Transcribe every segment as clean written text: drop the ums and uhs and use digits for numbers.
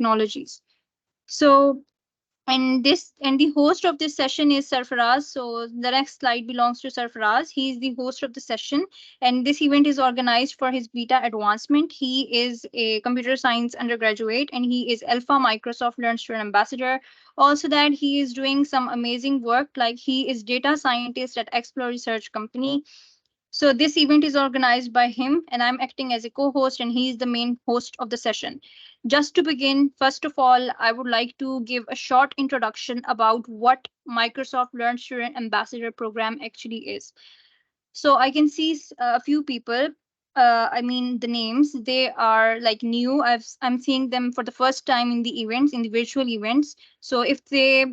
technologies. So, and the host of this session is Sarfaraz. So the next slide belongs to Sarfaraz. He is the host of the session, and this event is organized for his beta advancement. He is a computer science undergraduate, and he is Alpha Microsoft Learn Student Ambassador. Also, that he is doing some amazing work, like he is data scientist at Explore Research Company. So this event is organized by him, and I'm acting as a co-host, and he is the main host of the session. Just to begin, first of all, I would like to give a short introduction about what Microsoft Learn Student Ambassador Program actually is. So I can see a few people. I mean, the names, they are like new. I'm seeing them for the first time in the events, in the virtual events. So if they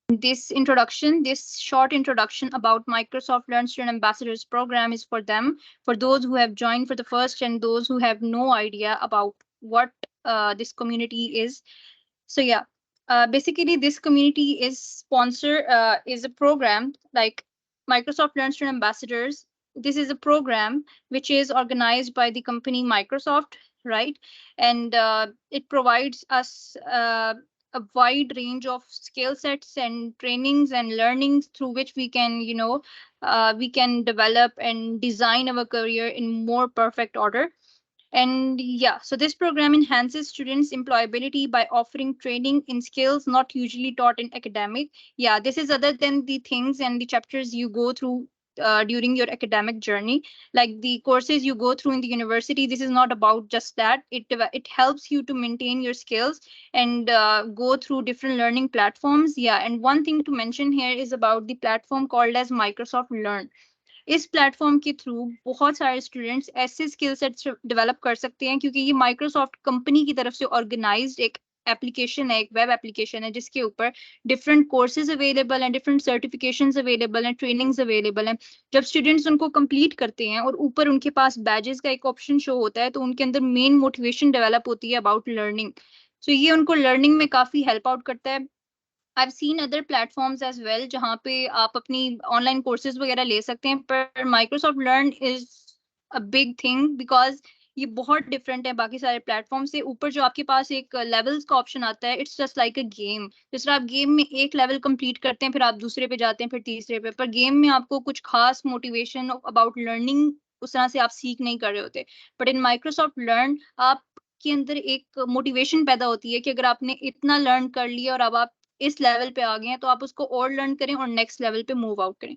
this short introduction about Microsoft Learn Student Ambassadors program is for them, for those who have joined for the first and those who have no idea about what this community is. So yeah, basically this community is a program like Microsoft Learn Student Ambassadors. This is a program which is organized by the company Microsoft, right? And it provides us a wide range of skill sets and trainings and learnings through which we can develop and design our career in more perfect order. And yeah, so this program enhances students' employability by offering training in skills not usually taught in academic. Yeah, this is other than the things and the chapters you go through during your academic journey, like the courses you go through in the university. This is not about just that. It helps you to maintain your skills and go through different learning platforms. Yeah, and one thing to mention here is about the platform called as Microsoft Learn. इस platform के through बहुत सारे students ऐसे skill sets develop कर सकते हैं, क्योंकि ये माइक्रोसॉफ्ट कंपनी की तरफ से ऑर्गेनाइज्ड एक एप्लीकेशन है, एक वेब एप्लीकेशन है, जिसके ऊपर डिफरेंट कोर्सेज अवेलेबल हैं, डिफरेंट सर्टिफिकेशंस अवेलेबल हैं, ट्रेनिंग्स अवेलेबल हैं. जब स्टूडेंट्स उनको कंप्लीट करते हैं और ऊपर उनके पास बैजेस का एक ऑप्शन शो होता है, तो उनके अंदर मेन मोटिवेशन डेवलप होती है अबाउट लर्निंग. सो ये उनको लर्निंग में काफी हेल्प आउट करता है. I've seen other platforms as well जहाँ पे आप अपनी ऑनलाइन कोर्सेज वगैरह ले सकते हैं, पर Microsoft Learn is a big thing because ये बहुत डिफरेंट है बाकी सारे प्लेटफॉर्म से. ऊपर जो आपके पास एक लेवल्स का ऑप्शन आता है, it's just like a game. जिस तरह आप गेम में एक लेवल कंप्लीट करते हैं, फिर आप दूसरे पे जाते हैं, फिर तीसरे पे, पर गेम में आपको कुछ खास मोटिवेशन अबाउट लर्निंग उस तरह से आप सीख नहीं कर रहे होते. बट इन माइक्रोसॉफ्ट लर्न आप के अंदर एक मोटिवेशन पैदा होती है कि अगर आपने इतना लर्न कर लिया और अब आप इस लेवल पे आ गए हैं, तो आप उसको और लर्न करें और नेक्स्ट लेवल पे मूव आउट करें.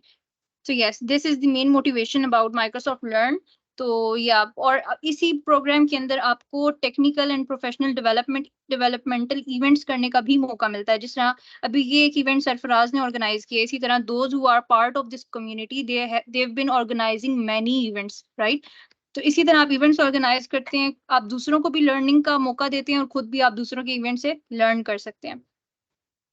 So yes, this is the main motivation about Microsoft learn. तो या और इसी प्रोग्राम के अंदर आपको technical and professional developmental events करने का भी मौका मिलता है. जिस तरह अभी ये एक इवेंट सरफराज ने ऑर्गेनाइज किया, इसी तरह those who are part of this community they have been organizing many events, right? तो इसी तरह आप इवेंट्स ऑर्गेनाइज करते हैं, आप दूसरों को भी लर्निंग का मौका देते हैं और खुद भी आप दूसरों के इवेंट से लर्न कर सकते हैं.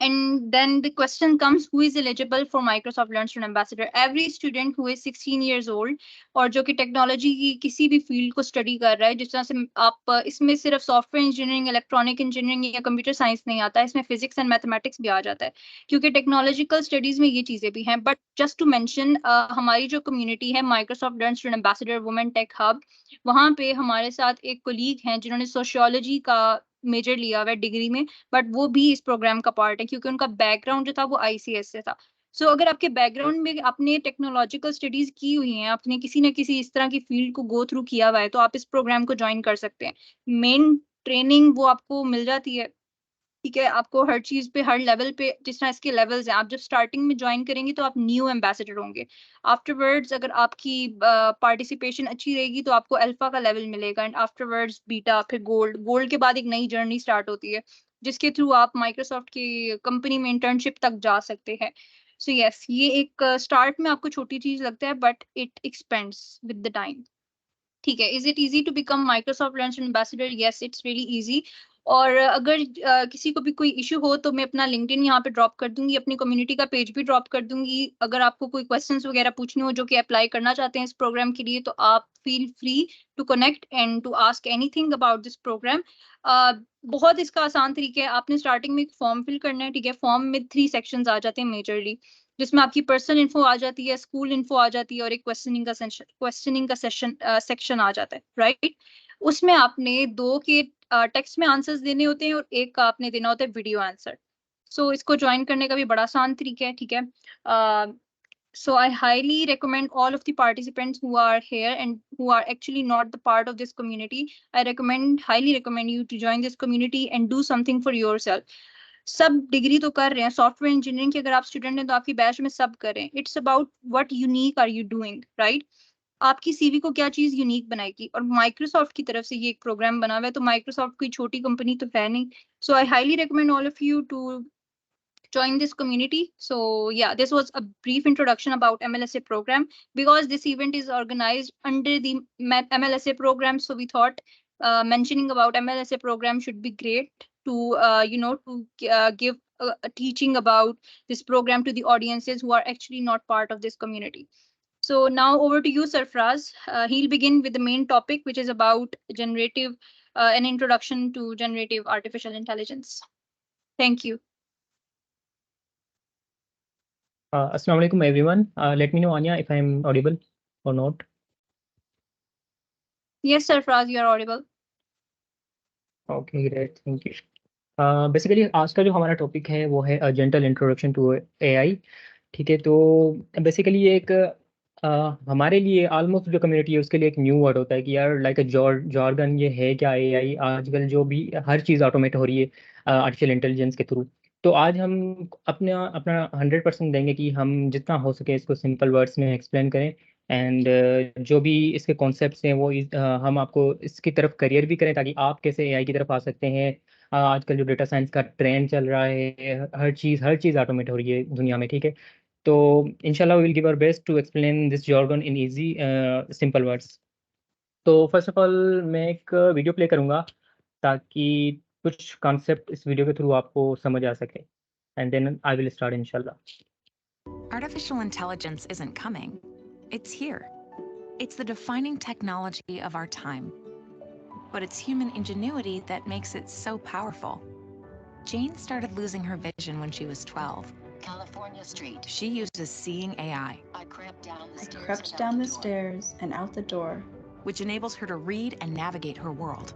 And then the question comes, who is eligible for Microsoft Learn Student Ambassador? Every student who is 16 years old और जो कि टेक्नोलॉजी की किसी भी फील्ड को स्टडी कर रहा है, जिस तरह से आप इसमें सिर्फ सॉफ्टवेयर इंजीनियरिंग, इलेक्ट्रॉनिक इंजीनियरिंग या कंप्यूटर साइंस नहीं आता है, इसमें फिजिक्स एंड मैथमेटिक्स भी आ जाता है, क्योंकि टेक्नोलॉजिकल स्टडीज में ये चीजें भी हैं. बट जस्ट टू मेंशन, हमारी जो कम्युनिटी है Microsoft learn student ambassador women tech hub, वहाँ पे हमारे साथ एक कोलीग हैं जिन्होंने सोशियोलॉजी का मेजर लिया हुआ है डिग्री में, बट वो भी इस प्रोग्राम का पार्ट है क्योंकि उनका बैकग्राउंड जो था वो आईसीएस से था. सो अगर आपके बैकग्राउंड में आपने टेक्नोलॉजिकल स्टडीज की हुई हैं, आपने किसी न किसी इस तरह की फील्ड को गो थ्रू किया हुआ है, तो आप इस प्रोग्राम को ज्वाइन कर सकते हैं. मेन ट्रेनिंग वो आपको मिल जाती है, ठीक है, आपको हर चीज पे, हर लेवल पे, जिस तरह इसके लेवल्स हैं. आप जब स्टार्टिंग में ज्वाइन करेंगे तो आप न्यू एम्बेसडर होंगे. आफ्टरवर्ड्स अगर आपकी पार्टिसिपेशन अच्छी रहेगी तो आपको अल्फा का लेवल मिलेगा, एंड आफ्टरवर्ड्स बीटा, फिर गोल्ड. गोल्ड के बाद एक नई जर्नी स्टार्ट होती है जिसके थ्रू आप माइक्रोसॉफ्ट की कंपनी में इंटर्नशिप तक जा सकते हैं. सो यस, ये एक स्टार्ट में आपको छोटी चीज लगता है, but it expands with the time. ठीक है. Is it easy to become Microsoft learn ambassador? Yes, it's really easy. और अगर किसी को भी कोई इशू हो तो मैं अपना लिंक्डइन यहाँ पे ड्रॉप कर दूंगी, अपनी कम्युनिटी का पेज भी ड्रॉप कर दूंगी. अगर आपको कोई क्वेश्चंस वगैरह पूछने हो जो कि अप्लाई करना चाहते हैं इस प्रोग्राम के लिए, तो आप feel free to connect and to ask anything about this program. बहुत इसका आसान तरीका है. आपने स्टार्टिंग में एक फॉर्म फिल करना है, ठीक है. फॉर्म में 3 सेक्शंस आ जाते हैं मेजरली, जिसमें आपकी पर्सनल इन्फो आ जाती है, स्कूल इन्फो आ जाती है, और एक क्वेश्चनिंग का सेशन आ जाता है, राइट? उसमें आपने टेक्स्ट में आंसर्स देने होते हैं और एक का आपने देना होता है वीडियो आंसर। सो इसको ज्वाइन करने का भी बड़ा आसान तरीका है, ठीक है। So I highly recommend all of the participants who are here and who are actually not the part of this community. I highly recommend you to join this community and do something for yourself. सब degree तो कर रहे हैं software engineering के, अगर आप student हैं तो आपकी बैच में सब कर रहे हैं। It's about what unique are you doing, right? आपकी सीवी को क्या चीज यूनिक बनाएगी। और माइक्रोसॉफ्ट की तरफ से ये एक प्रोग्राम बना हुआ है, तो माइक्रोसॉफ्ट कोई छोटी कंपनी तो है नहीं। So I highly recommend all of you to join this community. So yeah, this was a brief introduction about MLSA program. Because this event is organized under the MLSA program, so we thought mentioning about MLSA program should be great to give a teaching about this program to the audiences who are actually not part of this community. So now over to you, Sarfraz. He'll begin with the main topic, which is about an introduction to generative artificial intelligence. Thank you. Assalamu alaikum everyone. Let me know, Anya, if I'm audible or not. Yes, Sarfraz, you are audible. Okay, great. Thank you. Basically आज का जो हमारा topic है वो है gentle introduction to AI. ठीक है, तो बेसिकली ये एक हमारे लिए ऑलमोस्ट जो कम्युनिटी है उसके लिए एक न्यू वर्ड होता है कि यार लाइक अ जॉर्गन ये है क्या एआई। आजकल जो भी हर चीज़ ऑटोमेट हो रही है आर्टिफिशियल इंटेलिजेंस के थ्रू। तो आज हम अपना अपना 100% देंगे कि हम जितना हो सके इसको सिंपल वर्ड्स में एक्सप्लेन करें। एंड जो भी इसके कॉन्सेप्ट्स हैं वो हम आपको इसकी तरफ करियर भी करें ताकि आप कैसे एआई की तरफ आ सकते हैं। आजकल जो डेटा साइंस का ट्रेंड चल रहा है, हर चीज़ ऑटोमेट हो रही है दुनिया में। ठीक है, तो इंशाल्लाह we will give our best to explain this jargon in easy simple words. तो फर्स्ट ऑफ ऑल मैं एक वीडियो प्ले करूंगा ताकि कुछ कॉन्सेप्ट इस वीडियो के थ्रू आपको समझ आ सके, and then I will start इंशाल्लाह। Artificial intelligence isn't coming, it's here. It's the defining technology of our time. But it's human ingenuity that makes it so powerful. Jane started losing her vision when she was 12. California Street. She uses Seeing AI, I crept down the stairs and out the door. which enables her to read and navigate her world.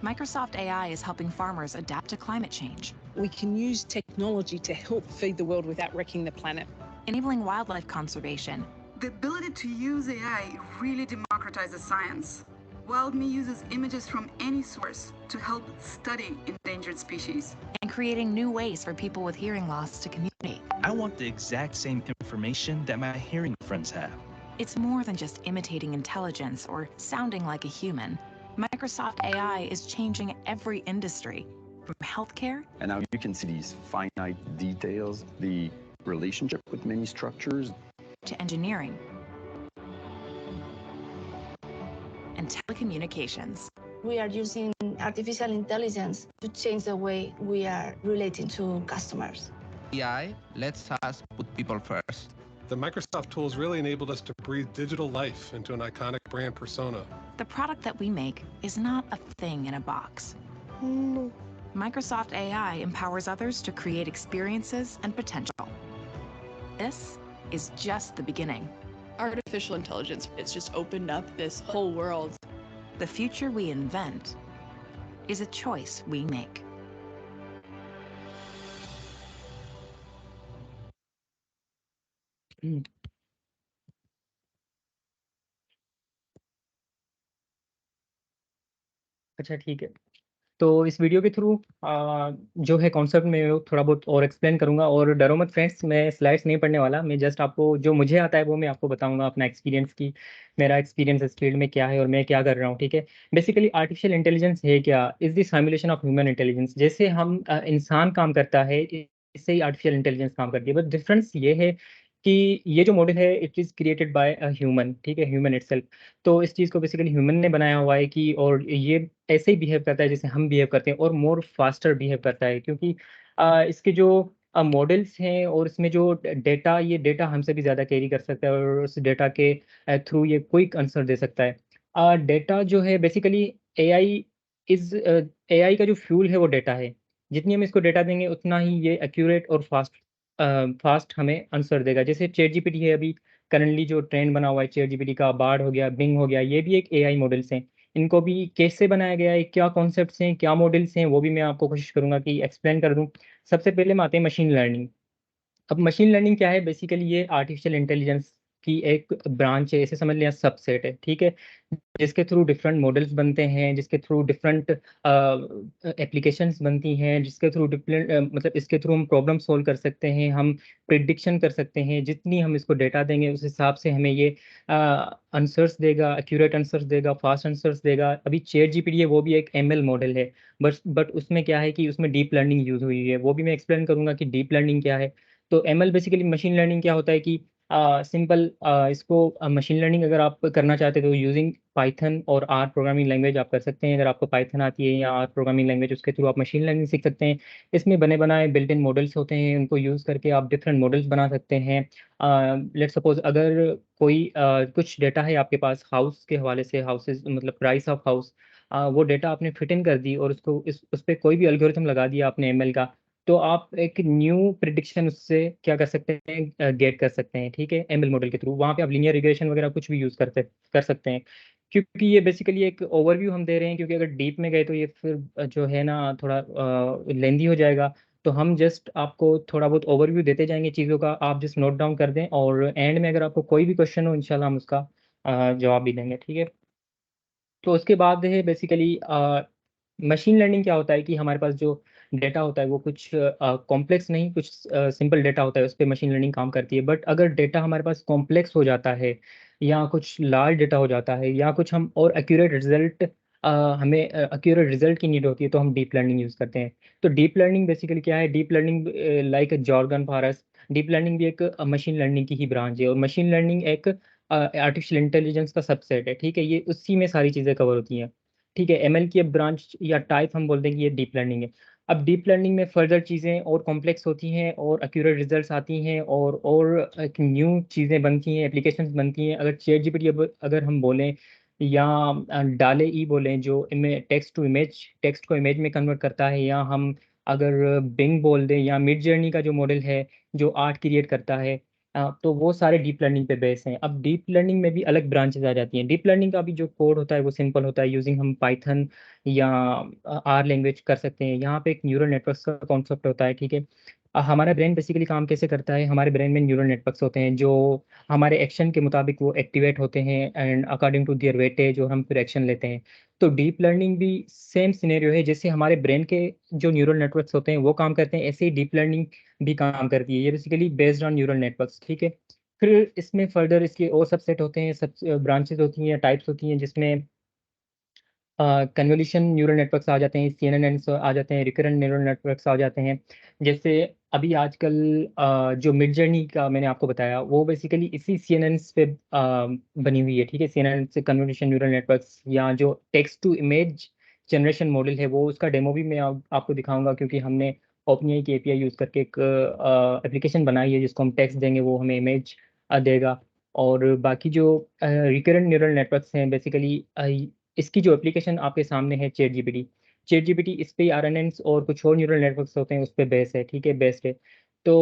Microsoft AI is helping farmers adapt to climate change, We can use technology to help feed the world without wrecking the planet. enabling wildlife conservation, The ability to use AI really democratizes science. WildMe uses images from any source to help study endangered species. and creating new ways for people with hearing loss to communicate. I want the exact same information that my hearing friends have. It's more than just imitating intelligence or sounding like a human. Microsoft AI is changing every industry, from healthcare And now you can see these finite details, the relationship with many structures. to engineering and telecommunications. We are using artificial intelligence to change the way we are relating to customers. AI lets us put people first. The Microsoft tools really enabled us to breathe digital life into an iconic brand persona. The product that we make is not a thing in a box. Microsoft AI empowers others to create experiences and potential. This is just the beginning. Artificial intelligence, it's just opened up this whole world. The future we invent is a choice we make. अच्छा ठीक है, तो इस video के through जो है concept में वो थोड़ा बहुत और एक्सप्लेन करूंगा। और डरो मत फ्रेंड्स, मैं स्लाइड्स नहीं पढ़ने वाला, मैं जस्ट आपको जो मुझे आता है वो मैं आपको बताऊंगा अपना एक्सपीरियंस की मेरा एक्सपीरियंस इस फील्ड में क्या है और मैं क्या कर रहा हूँ। ठीक है, बेसिकली आर्टिफिशियल इंटेलिजेंस है क्या, is the simulation of human intelligence. जैसे हम इंसान काम करता है इससे ही आर्टिफिशियल इंटेलिजेंस काम करती है, बट डिफरेंस ये है कि ये जो मॉडल है it is created by a human. ठीक है, ह्यूमन इटसेल्फ। तो इस चीज़ को बेसिकली ह्यूमन ने बनाया हुआ है कि, और ये ऐसे ही बिहेव करता है जैसे हम बिहेव करते हैं और मोर फास्टर बिहेव करता है, क्योंकि इसके जो मॉडल्स हैं और इसमें जो डेटा, ये डेटा हमसे भी ज़्यादा कैरी कर सकता है और उस डेटा के थ्रू ये क्विक आंसर दे सकता है। डेटा जो है बेसिकली एआई इज़ एआई का जो फ्यूल है वो डेटा है। जितनी हम इसको डेटा देंगे उतना ही ये एक्यूरेट और फास्ट हमें आंसर देगा। जैसे चैट जीपीटी है, अभी करंटली जो ट्रेंड बना हुआ है चैट जीपीटी का, बार्ड हो गया, बिंग हो गया, ये भी एक एआई मॉडल्स हैं। इनको भी कैसे बनाया गया है, क्या कॉन्सेप्ट्स हैं, क्या मॉडल्स हैं, वो भी मैं आपको कोशिश करूंगा कि एक्सप्लेन कर दूं। सबसे पहले हम आते हैं मशीन लर्निंग। अब मशीन लर्निंग क्या है, बेसिकली ये आर्टिफिशियल इंटेलिजेंस की एक ब्रांच है, ऐसे समझ लिया सबसेट है, ठीक है, जिसके थ्रू डिफरेंट मॉडल्स बनते हैं, जिसके थ्रू डिफरेंट एप्लीकेशंस बनती हैं, जिसके थ्रू डिफरेंट मतलब इसके थ्रू हम प्रॉब्लम सॉल्व कर सकते हैं, हम प्रिडिक्शन कर सकते हैं, जितनी हम इसको डेटा देंगे उस हिसाब से हमें ये आंसर्स देगा, एक्यूरेट आंसर्स देगा, फास्ट आंसर्स देगा। अभी चैट जीपीटी है, वो भी एक एमएल मॉडल है, बट उसमें क्या है कि उसमें डीप लर्निंग यूज हुई है, वो भी मैं एक्सप्लेन करूंगा कि डीप लर्निंग क्या है। तो एमएल बेसिकली मशीन लर्निंग क्या होता है कि सिंपल इसको मशीन लर्निंग अगर आप करना चाहते हो तो यूजिंग पाइथन और आर प्रोग्रामिंग लैंग्वेज आप कर सकते हैं। अगर आपको पाइथन आती है या आर प्रोग्रामिंग लैंग्वेज, उसके थ्रू आप मशीन लर्निंग सीख सकते हैं। इसमें बने बनाए बिल्ट इन मॉडल्स होते हैं, उनको यूज़ करके आप डिफरेंट मॉडल्स बना सकते हैं। लेट सपोज अगर कोई कुछ डेटा है आपके पास हाउस के हवाले से, हाउसेज मतलब प्राइस ऑफ हाउस, वो डेटा आपने फिट इन कर दी और उसको उस पर कोई भी एल्गोरिथम लगा दिया आपने एमएल का, तो आप एक न्यू प्रिडिक्शन उससे क्या कर सकते हैं, गेट कर सकते हैं, ठीक है, एमएल मॉडल के थ्रू। वहाँ पे आप लीनियर रिग्रेशन वगैरह कुछ भी यूज़ कर सकते हैं। क्योंकि ये बेसिकली एक ओवरव्यू हम दे रहे हैं, क्योंकि अगर डीप में गए तो ये फिर जो है ना थोड़ा लेंदी हो जाएगा। तो हम जस्ट आपको थोड़ा बहुत ओवरव्यू देते जाएंगे चीज़ों का, आप जस्ट नोट डाउन कर दें, और एंड में अगर आपको कोई भी क्वेश्चन हो इंशाल्लाह हम उसका जवाब भी देंगे, ठीक है। तो उसके बाद है बेसिकली मशीन लर्निंग क्या होता है कि हमारे पास जो डेटा होता है वो कुछ कॉम्प्लेक्स नहीं, कुछ सिंपल डेटा होता है, उस पर मशीन लर्निंग काम करती है। बट अगर डेटा हमारे पास कॉम्प्लेक्स हो जाता है, या कुछ लार्ज डेटा हो जाता है, या कुछ हम और एक्यूरेट रिजल्ट हमें एक्यूरेट रिजल्ट की नीड होती है, तो हम डीप लर्निंग यूज़ करते हैं। तो डीप लर्निंग बेसिकली क्या है, डीप लर्निंग लाइक जॉर्गन फारस, डीप लर्निंग भी एक मशीन लर्निंग की ही ब्रांच है, और मशीन लर्निंग एक आर्टिफिशियल इंटेलिजेंस का सबसेट है, ठीक है, ये उसी में सारी चीज़ें कवर होती हैं, ठीक है। एमएल की अब ब्रांच या टाइप हम बोल देंगे ये डीप लर्निंग है। अब डीप लर्निंग में फर्दर चीज़ें और कॉम्प्लेक्स होती हैं, और एक्यूरेट रिजल्ट्स आती हैं, और एक न्यू चीज़ें बनती हैं, एप्लीकेशंस बनती हैं। अगर चैट जीपीटी अगर हम बोलें, या डाले ई बोलें जो टेक्स्ट टू इमेज, टेक्स्ट को इमेज में कन्वर्ट करता है, या हम अगर बिंग बोल दें, या मिड जर्नी का जो मॉडल है जो आर्ट क्रिएट करता है, तो वो सारे डीप लर्निंग पे बेस हैं। अब डीप लर्निंग में भी अलग ब्रांचेस आ जाती हैं। डीप लर्निंग का भी जो कोड होता है वो सिंपल होता है, यूजिंग हम पाइथन या आर लैंग्वेज कर सकते हैं। यहाँ पे एक न्यूरल नेटवर्क्स का कॉन्सेप्ट होता है, ठीक है। हमारा ब्रेन बेसिकली काम कैसे करता है, हमारे ब्रेन में न्यूरल नेटवर्क्स होते हैं जो हमारे एक्शन के मुताबिक वो एक्टिवेट होते हैं, and according to their weightage और हम फिर एक्शन लेते हैं। तो डीप लर्निंग भी सेम सिनेरियो है, जैसे हमारे ब्रेन के जो न्यूरल नेटवर्क्स होते हैं वो काम करते हैं, ऐसे ही डीप लर्निंग भी काम करती है। ये basically based on neural networks, ठीक है। फिर इसमें फर्दर इसके और सबसेट होते हैं, सब ब्रांचेस होती हैं, टाइप्स होती हैं, जिसमें कन्वोल्यूशन न्यूरल नेटवर्क्स आ जाते हैं, सीएनएन आ जाते हैं, रिकरेंट न्यूरल नेटवर्क्स आ जाते हैं। जैसे अभी आजकल जो मिड जर्नी का मैंने आपको बताया वो बेसिकली इसी सीएनएन पे बनी हुई है, ठीक है। सीएनएन से कन्वोल्यूशन न्यूरल नेटवर्क्स, या जो text to image generation model है, वो उसका डेमो भी मैं आपको दिखाऊंगा, क्योंकि हमने ओपनएआई की एपीआई यूज़ करके एक एप्लीकेशन बनाई है, जिसको हम टेक्स्ट देंगे वो हमें इमेज देगा। और बाकी जो रिकरेंट न्यूरल नेटवर्क्स हैं बेसिकली, इसकी जो एप्लीकेशन आपके सामने है चैट जीपीटी, चैट जीपीटी इस पे आरएनएन्स और कुछ और न्यूरल नेटवर्क्स होते हैं उस पे बेस है, ठीक है, बेस्ड है। तो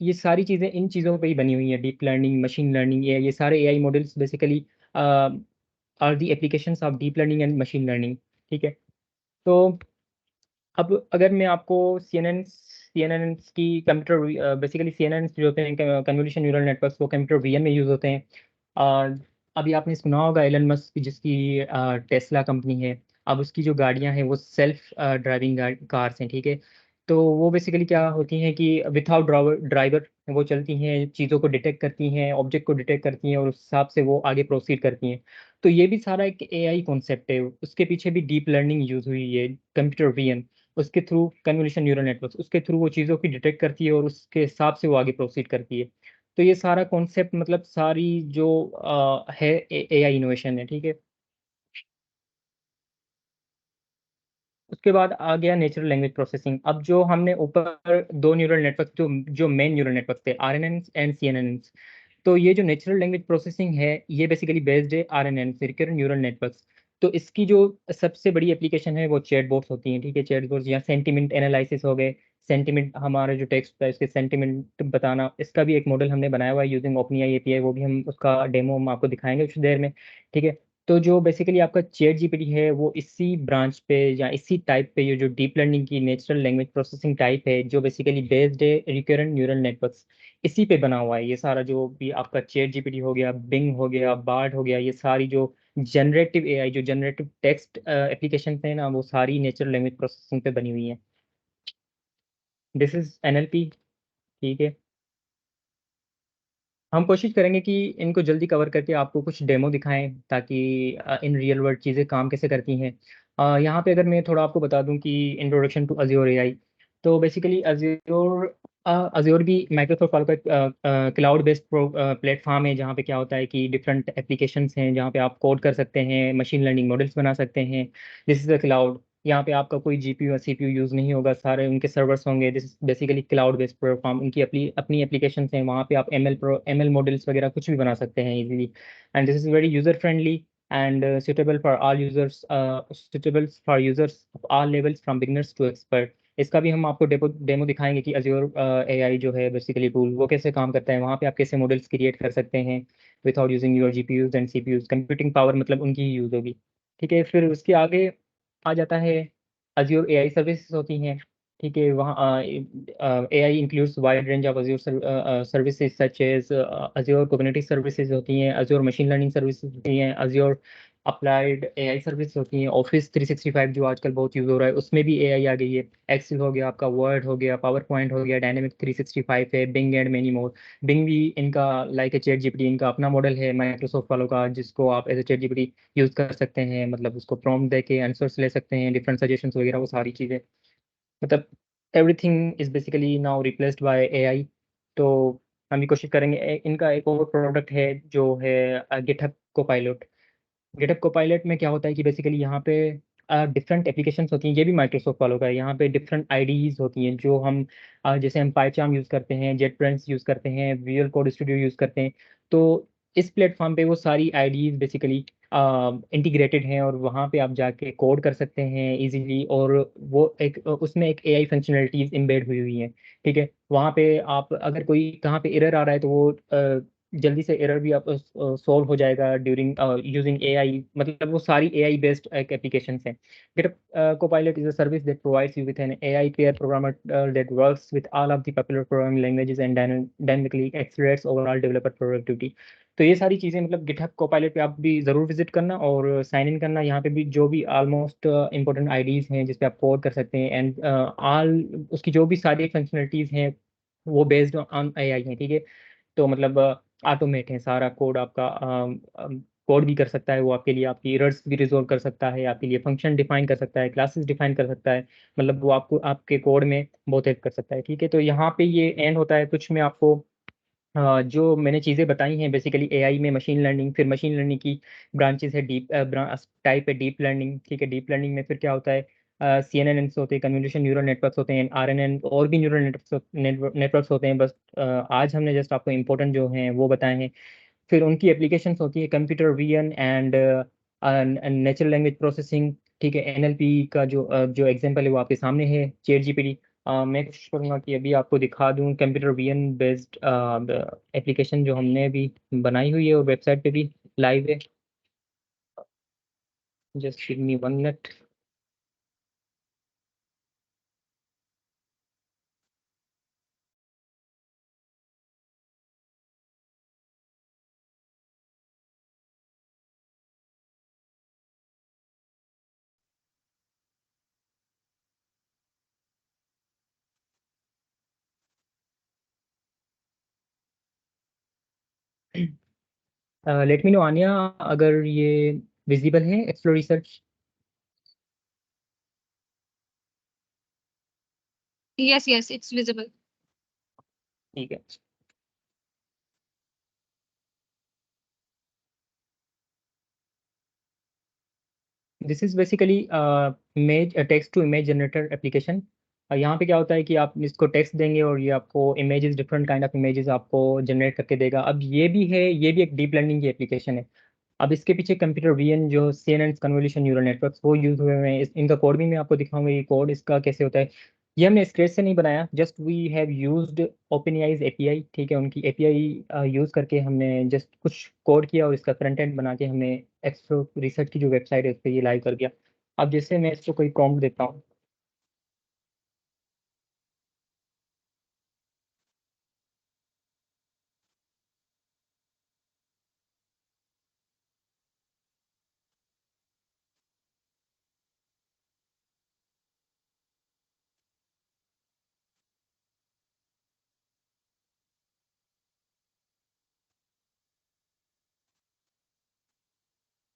ये सारी चीज़ें इन चीज़ों पे ही बनी हुई हैं, डीप लर्निंग, मशीन लर्निंग, ये सारे AI models basically are the applications of deep learning and machine learning, ठीक है। तो अब अगर मैं आपको सी एन एन की computer basically C N N जो होते हैं कन्वोल्यूशन न्यूरल नेटवर्क्स, वो कंप्यूटर वीएन में यूज़ होते हैं। अभी आपने सुना होगा एलन मस्क जिसकी टेस्ला कंपनी है, अब उसकी जो गाड़ियां हैं वो सेल्फ ड्राइविंग कार्स हैं, ठीक है। तो वो बेसिकली क्या होती हैं कि विदाउट ड्राइवर वो चलती हैं, चीज़ों को डिटेक्ट करती हैं, ऑब्जेक्ट को डिटेक्ट करती हैं, और उस हिसाब से वो आगे प्रोसीड करती हैं। तो ये भी सारा एक एआई कॉन्सेप्ट है, उसके पीछे भी डीप लर्निंग यूज हुई है, कंप्यूटर विजन, उसके थ्रू कन्वोल्यूशन न्यूरल नेटवर्क, उसके थ्रू वो चीज़ों की डिटेक्ट करती है और उसके हिसाब से वो आगे प्रोसीड करती है। तो ये सारा कॉन्सेप्ट मतलब सारी जो है एआई इनोवेशन है, ठीक है। उसके बाद आ गया नेचुरल लैंग्वेज प्रोसेसिंग। अब जो हमने ऊपर दो न्यूरल नेटवर्क जो मेन न्यूरल नेटवर्क थे, आरएनएन एंड सीएनएन, तो ये जो नेचुरल लैंग्वेज प्रोसेसिंग है ये बेसिकली बेस्ड है आरएनएन से, रिकरेंट न्यूरल नेटवर्क्स। तो इसकी जो सबसे बड़ी एप्लीकेशन है वो चैटबॉट्स होती हैं, ठीक है, चैटबॉट्स या सेंटिमेंट एनालिसिस हो गए, सेंटिमेंट हमारा जो टेक्स्ट होता है उसके सेंटिमेंट बताना, इसका भी एक मॉडल हमने बनाया हुआ है यूजिंग ओपनएआई एपीआई, वो भी हम उसका डेमो हम आपको दिखाएंगे कुछ देर में, ठीक है। तो जो बेसिकली आपका चैट जीपीटी है वो इसी ब्रांच पे या इसी टाइप पे, ये जो डीप लर्निंग की नेचुरल लैंग्वेज प्रोसेसिंग टाइप है, जो बेसिकली बेस्ड है रिकरेंट न्यूरल नेटवर्क्स, इसी पे बना हुआ है। ये सारा जो भी आपका चैट जीपीटी हो गया, बिंग हो गया, बार्ड हो गया, ये सारी जो जनरेटिव एआई, जो जनरेटिव टेक्स्ट एप्लीकेशन है ना, वो सारी नेचुरल लैंग्वेज प्रोसेसिंग पे बनी हुई है। This is NLP. ठीक है, हम कोशिश करेंगे कि इनको जल्दी कवर करके आपको कुछ डेमो दिखाएं, ताकि इन रियल वर्ल्ड चीज़ें काम कैसे करती हैं। यहाँ पे अगर मैं थोड़ा आपको बता दूं कि इंट्रोडक्शन टू अज्योर एआई, तो बेसिकली अज्योर भी माइक्रोसॉफ्ट वालों का क्लाउड बेस्ड प्लेटफॉर्म है, जहाँ पे क्या होता है कि डिफरेंट एप्लीकेशंस हैं जहाँ पे आप कोड कर सकते हैं, मशीन लर्निंग मॉडल्स बना सकते हैं। This is the cloud. यहाँ पे आपका कोई जीपीयू या सीपीयू यूज़ नहीं होगा, सारे उनके सर्वर्स होंगे। This basically cloud based platform, उनकी अपनी एप्लीकेशन हैं, वहाँ पे आप एमएल मॉडल्स वगैरह कुछ भी बना सकते हैं easily. And this is very user friendly and suitable for users of all levels from beginners to expert। इसका भी हम आपको डेमो दिखाएंगे कि अज्योर एआई जो है बेसिकली टूल, वो कैसे काम करता है, वहाँ पे आप कैसे मॉडल्स क्रिएट कर सकते हैं without using your GPUs and CPUs. Computing power मतलब उनकी ही यूज़ होगी। ठीक है, फिर उसके आगे आ जाता है अज्योर एआई सर्विसेज होती हैं। ठीक है, वहाँ AI includes wide range of Azure services such as Azure cognitive services होती हैं, अज्योर मशीन लर्निंग सर्विसेज होती हैं, अज्योर अप्लाइड एआई सर्विस होती हैं। ऑफिस 365 जो आजकल बहुत यूज़ हो रहा है, उसमें भी एआई आ गई है। एक्सेल हो गया, आपका वर्ड हो गया, पावर पॉइंट हो गया, डायनेमिक 365 है, Bing and many more. Bing भी इनका लाइक ए चैट जीपीटी, इनका अपना मॉडल है माइक्रोसॉफ्ट वालों का, जिसको आप as a chat GPT use कर सकते हैं। मतलब उसको प्रॉम्प्ट दे के आंसर्स ले सकते हैं, डिफरेंट सजेशंस वगैरह, वो सारी चीज़ें। मतलब everything is basically now replaced by AI. तो हम भी कोशिश करेंगे इनका एक और प्रोडक्ट है जो है गिटहब कोपायलट। गिटहब कोपायलट में क्या होता है कि बेसिकली यहाँ पे डिफरेंट एप्लीकेशंस होती हैं, ये भी माइक्रोसॉफ्ट वालों का है। यहाँ पे डिफरेंट आईडीज होती हैं जो हम जैसे हम पाइचार्म यूज़ करते हैं, जेट ब्रांच यूज़ करते हैं, विजुअल कोड स्टूडियो यूज़ करते हैं। तो इस प्लेटफॉर्म पे वो सारी आईडीज बेसिकली इंटीग्रेटेड हैं, और वहाँ पे आप जाके कोड कर सकते हैं इजीली। और वो एक उसमें एक एआई फंक्शनलिटीज एम्बेड हुई हुई हैं। ठीक है, वहाँ पे आप अगर कोई कहाँ पे एरर आ रहा है, तो वो जल्दी से एरर भी आप सॉल्व हो जाएगा ड्यूरिंग यूजिंग एआई। मतलब वो सारी एआई बेस्ड एक एप्लीकेशन है। GitHub Copilot is a service that provides you with an AI pair programmer that works with all of the popular programming languages and dynamically accelerates overall developer productivity। तो ये सारी चीज़ें मतलब GitHub Copilot पे आप भी ज़रूर विजिट करना और साइन इन करना। यहाँ पे भी जो भी ऑलमोस्ट इंपॉर्टेंट आईडीज हैं जिस पे आप कोड कर सकते हैं, एंड ऑल उसकी जो भी सारी फंक्शनलिटीज़ हैं वो बेस्ड ऑन एआई हैं। ठीक है, तो मतलब ऑटोमेट है सारा कोड आपका। कोड भी कर सकता है वो आपके लिए, आपकी एरर्स भी रिजोल्व कर सकता है, आपके लिए फंक्शन डिफाइन कर सकता है, क्लासेस डिफाइन कर सकता है। मतलब वो आपको आपके कोड में बहुत हेल्प कर सकता है। ठीक है, तो यहाँ पे ये एंड होता है। कुछ में आपको जो मैंने चीज़ें बताई हैं बेसिकली एआई में मशीन लर्निंग, फिर मशीन लर्निंग की ब्रांचेस है, डीप टाइप है डीप लर्निंग। ठीक है, डीप लर्निंग में फिर क्या होता है, सीएनएन होते हैं, कन्वोल्यूशन न्यूरल नेटवर्क्स होते हैं, आरएनएन और भी न्यूरल नेटवर्क्स होते हैं। बस आज हमने जस्ट आपको इंपॉर्टेंट जो हैं वो बताए हैं। फिर उनकी एप्लीकेशंस होती है computer vision and natural language processing. ठीक है, एनएलपी का जो एग्जांपल है वो आपके सामने है, चैट जीपीटी। मैं कोशिश करूंगा कि अभी आपको दिखा दूं कंप्यूटर विजन बेस्ड एप्लीकेशन जो हमने अभी बनाई हुई है और वेबसाइट पे भी लाइव है। Just give me 1 minute. Let me know Aaniya अगर ये विजिबल है explore research. Yes, it's visible. ठीक है, this is basically image text to image generator application. यहाँ पे क्या होता है कि आप इसको टेक्स्ट देंगे और ये आपको images, different kind of images आपको जनरेट करके देगा। अब ये भी है, ये भी एक डीप लर्निंग की एप्लीकेशन है। अब इसके पीछे कंप्यूटर विजन जो सीएनएन कन्वोल्यूशन न्यूरल नेटवर्क्स वो यूज हुए हैं। इनका कोड भी मैं आपको दिखाऊंगा, ये कोड इसका कैसे होता है। ये हमने स्क्रैच से नहीं बनाया, just we have used OpenAI's API, ठीक है, उनकी एपीआई यूज़ करके हमने जस्ट कुछ कोड किया और इसका फ्रंट एंड बना के हमने एक्सप्रो रिसर्च की जो वेबसाइट है उस पर ये लाइव कर दिया। अब जैसे मैं इसको कोई प्रॉम्प्ट देता हूँ,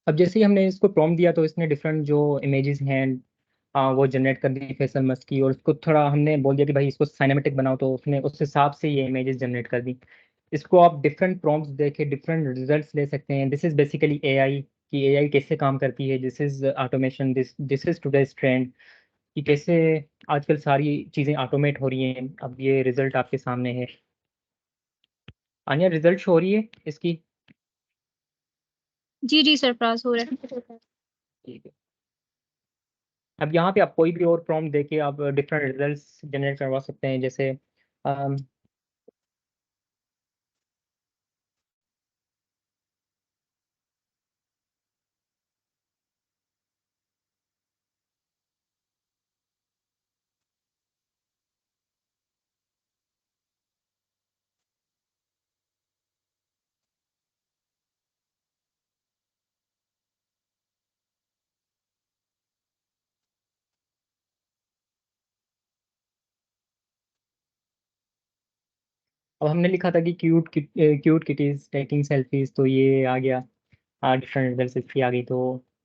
अब जैसे ही हमने इसको प्रॉम्प्ट दिया तो इसने डिफरेंट जो इमेजेस हैं वो जनरेट कर दी फैसल मस्क की, और उसको थोड़ा हमने बोल दिया कि भाई इसको साइनेमेटिक बनाओ, तो उसने उस हिसाब से ये इमेजेस जनरेट कर दी। इसको आप डिफरेंट प्रॉम्प्ट्स देके डिफरेंट रिजल्ट्स ले सकते हैं। दिस इज बेसिकली एआई, कि एआई कैसे काम करती है, this is automation, this is today's trend, कि कैसे आजकल सारी चीज़ें ऑटोमेट हो रही हैं। अब ये रिजल्ट आपके सामने है। आनिया, रिजल्ट शो हो रही है इसकी? जी जी सरफराज, हो रहा है। ठीक है। अब यहाँ पे आप कोई भी और प्रॉम्प्ट देके आप डिफरेंट रिजल्ट्स जनरेट करवा सकते हैं। जैसे अब हमने लिखा था कि क्यूट किटीज टेकिंग सेल्फीज, तो ये आ गया, डिफरेंट रिजल्ट्स इसकी आ गई। तो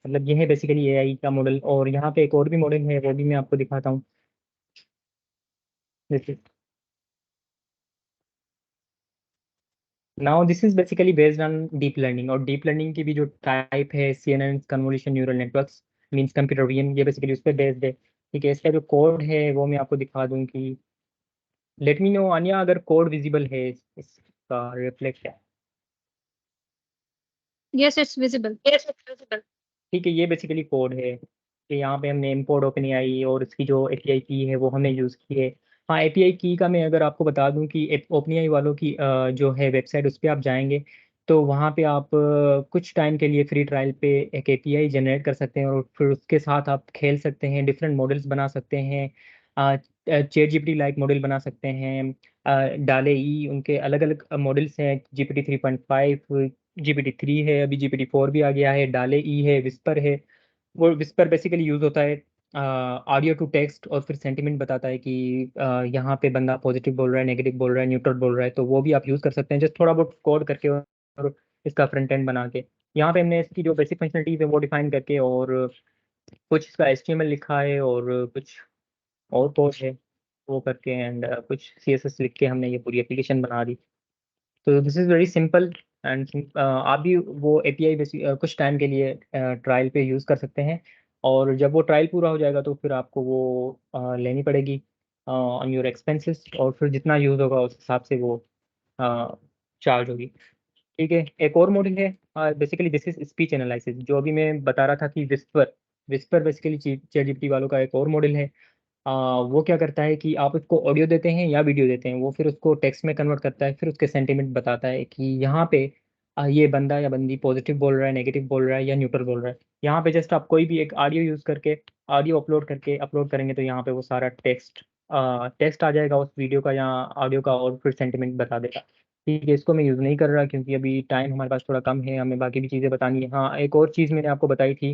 मतलब ये है बेसिकली एआई का मॉडल। और यहाँ पे एक और भी मॉडल है, वो भी मैं आपको दिखाता हूँ। जैसे now this is basically based on deep learning, और डीप लर्निंग की भी जो टाइप है CNN, convolution neural networks means computer vision, ये बेसिकली उस पर बेस्ड है। ठीक है, इसका जो कोड है वो मैं आपको दिखा दूँ कि लेट मी नो आनिया अगर कोड विजिबल है इसका रिफ्लेक्ट है। Yes it's visible. ठीक है, ये बेसिकली कोड है कि यहाँ पे हमने इम्पोर्ट ओपन एआई और इसकी जो एपीआई की है वो हमने यूज़ की है। हाँ, एपीआई की का मैं अगर आपको बता दूं कि ओपन एआई वालों की जो है वेबसाइट, उस पर आप जाएंगे तो वहाँ पे आप कुछ टाइम के लिए फ्री ट्रायल पे एक एपीआई जनरेट कर सकते हैं, और फिर उसके साथ आप खेल सकते हैं, डिफरेंट मॉडल्स बना सकते हैं। चैट जीपीटी लाइक मॉडल बना सकते हैं। डाले ई उनके अलग अलग मॉडल्स हैं, जीपीटी 3.5, GPT 3 है, अभी GPT 4 भी आ गया है, डाले ई है, विस्पर है। वो विस्पर बेसिकली यूज होता है ऑडियो टू टेक्स्ट, और फिर सेंटिमेंट बताता है कि यहाँ पे बंदा पॉजिटिव बोल रहा है, नेगेटिव बोल रहा है, न्यूट्रल बोल रहा है, तो वो भी आप यूज कर सकते हैं जस्ट थोड़ा बहुत कोड करके और इसका फ्रंट एंड बना के। यहाँ पे हमने इसकी जो बेसिक फंक्शनलिटीज है वो डिफाइन करके, और कुछ इसका HTML लिखा है, और कुछ और कोड है वो करके, एंड कुछ CSS लिख के हमने ये पूरी एप्लीकेशन बना दी। तो this is very simple and आप भी वो एपीआई कुछ टाइम के लिए ट्रायल पे यूज़ कर सकते हैं, और जब वो ट्रायल पूरा हो जाएगा तो फिर आपको वो लेनी पड़ेगी ऑन योर एक्सपेंसेस, और फिर जितना यूज़ होगा उस हिसाब से वो चार्ज होगी। ठीक है, एक और मॉडल है basically this is speech analysis, जो अभी मैं बता रहा था कि whisper, whisper basically chat GPT वालों का एक और मॉडल है। वो क्या करता है कि आप उसको ऑडियो देते हैं या वीडियो देते हैं, वो फिर उसको टेक्स्ट में कन्वर्ट करता है, फिर उसके सेंटीमेंट बताता है कि यहाँ पे ये बंदा या बंदी पॉजिटिव बोल रहा है, नेगेटिव बोल रहा है, या न्यूट्रल बोल रहा है। यहाँ पे जस्ट आप कोई भी एक ऑडियो यूज़ करके ऑडियो अपलोड करके अपलोड करेंगे तो यहाँ पे वो सारा टेक्स्ट आ जाएगा उस वीडियो का या ऑडियो का, और फिर सेंटीमेंट बता देगा। ठीक है, इसको मैं यूज़ नहीं कर रहा क्योंकि अभी टाइम हमारे पास थोड़ा कम है, हमें बाकी भी चीज़ें बतानी है। हाँ, एक और चीज़ मैंने आपको बताई थी,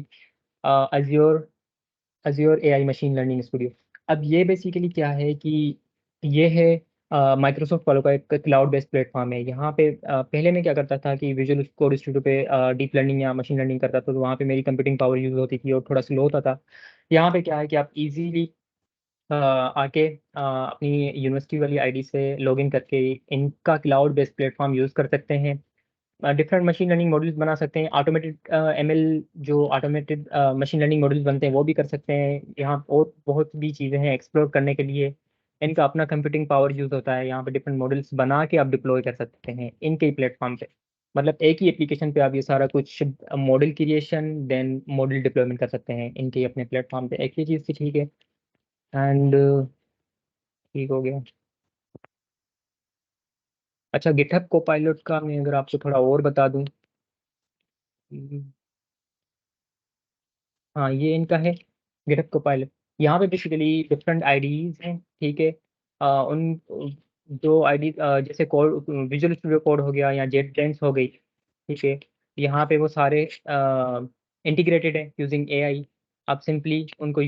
Azure Azure AI machine learning studio. अब ये बेसिकली क्या है कि ये है माइक्रोसॉफ्ट वालों का एक क्लाउड बेस्ड प्लेटफॉर्म है। यहाँ पे पहले मैं क्या करता था कि विजुअल कोड स्टूडियो पे डीप लर्निंग या मशीन लर्निंग करता था, तो वहाँ पे मेरी कंप्यूटिंग पावर यूज़ होती थी और थोड़ा स्लो होता था। यहाँ पे क्या है कि आप इजीली आके अपनी यूनिवर्सिटी वाली आईडी से लॉगिन करके इनका क्लाउड बेस्ड प्लेटफॉर्म यूज़ कर सकते हैं, डिफरेंट मशीन लर्निंग मॉडल्स बना सकते हैं, ऑटोमेटेड एमएल जो ऑटोमेटेड मशीन लर्निंग मॉडल्स बनते हैं वो भी कर सकते हैं। यहाँ और बहुत भी चीज़ें हैं एक्सप्लोर करने के लिए। इनका अपना कंप्यूटिंग पावर यूज़ होता है, यहाँ पे डिफरेंट मॉडल्स बना के आप डिप्लॉय कर सकते हैं इनके ही प्लेटफॉर्म पे। मतलब एक ही एप्लीकेशन पे आप ये सारा कुछ model creation then model deployment कर सकते हैं इनके ही अपने प्लेटफॉर्म पे, एक ही चीज़ थी। ठीक है, एंड ठीक हो गया। अच्छा, गिटहब कोपायलट का मैं अगर आपको थोड़ा और बता दूं, हाँ ये इनका है गिटहब कोपायलट। यहाँ पे बेसिकली डिफरेंट आईडीज हैं, ठीक है। उन जो आईडी जैसे कोड विजुअल स्टूडियो कोड हो गया या जेट ब्रेन्स हो गई, ठीक है। यहाँ पे वो सारे इंटीग्रेटेड है यूजिंग एआई। आप सिंपली उनको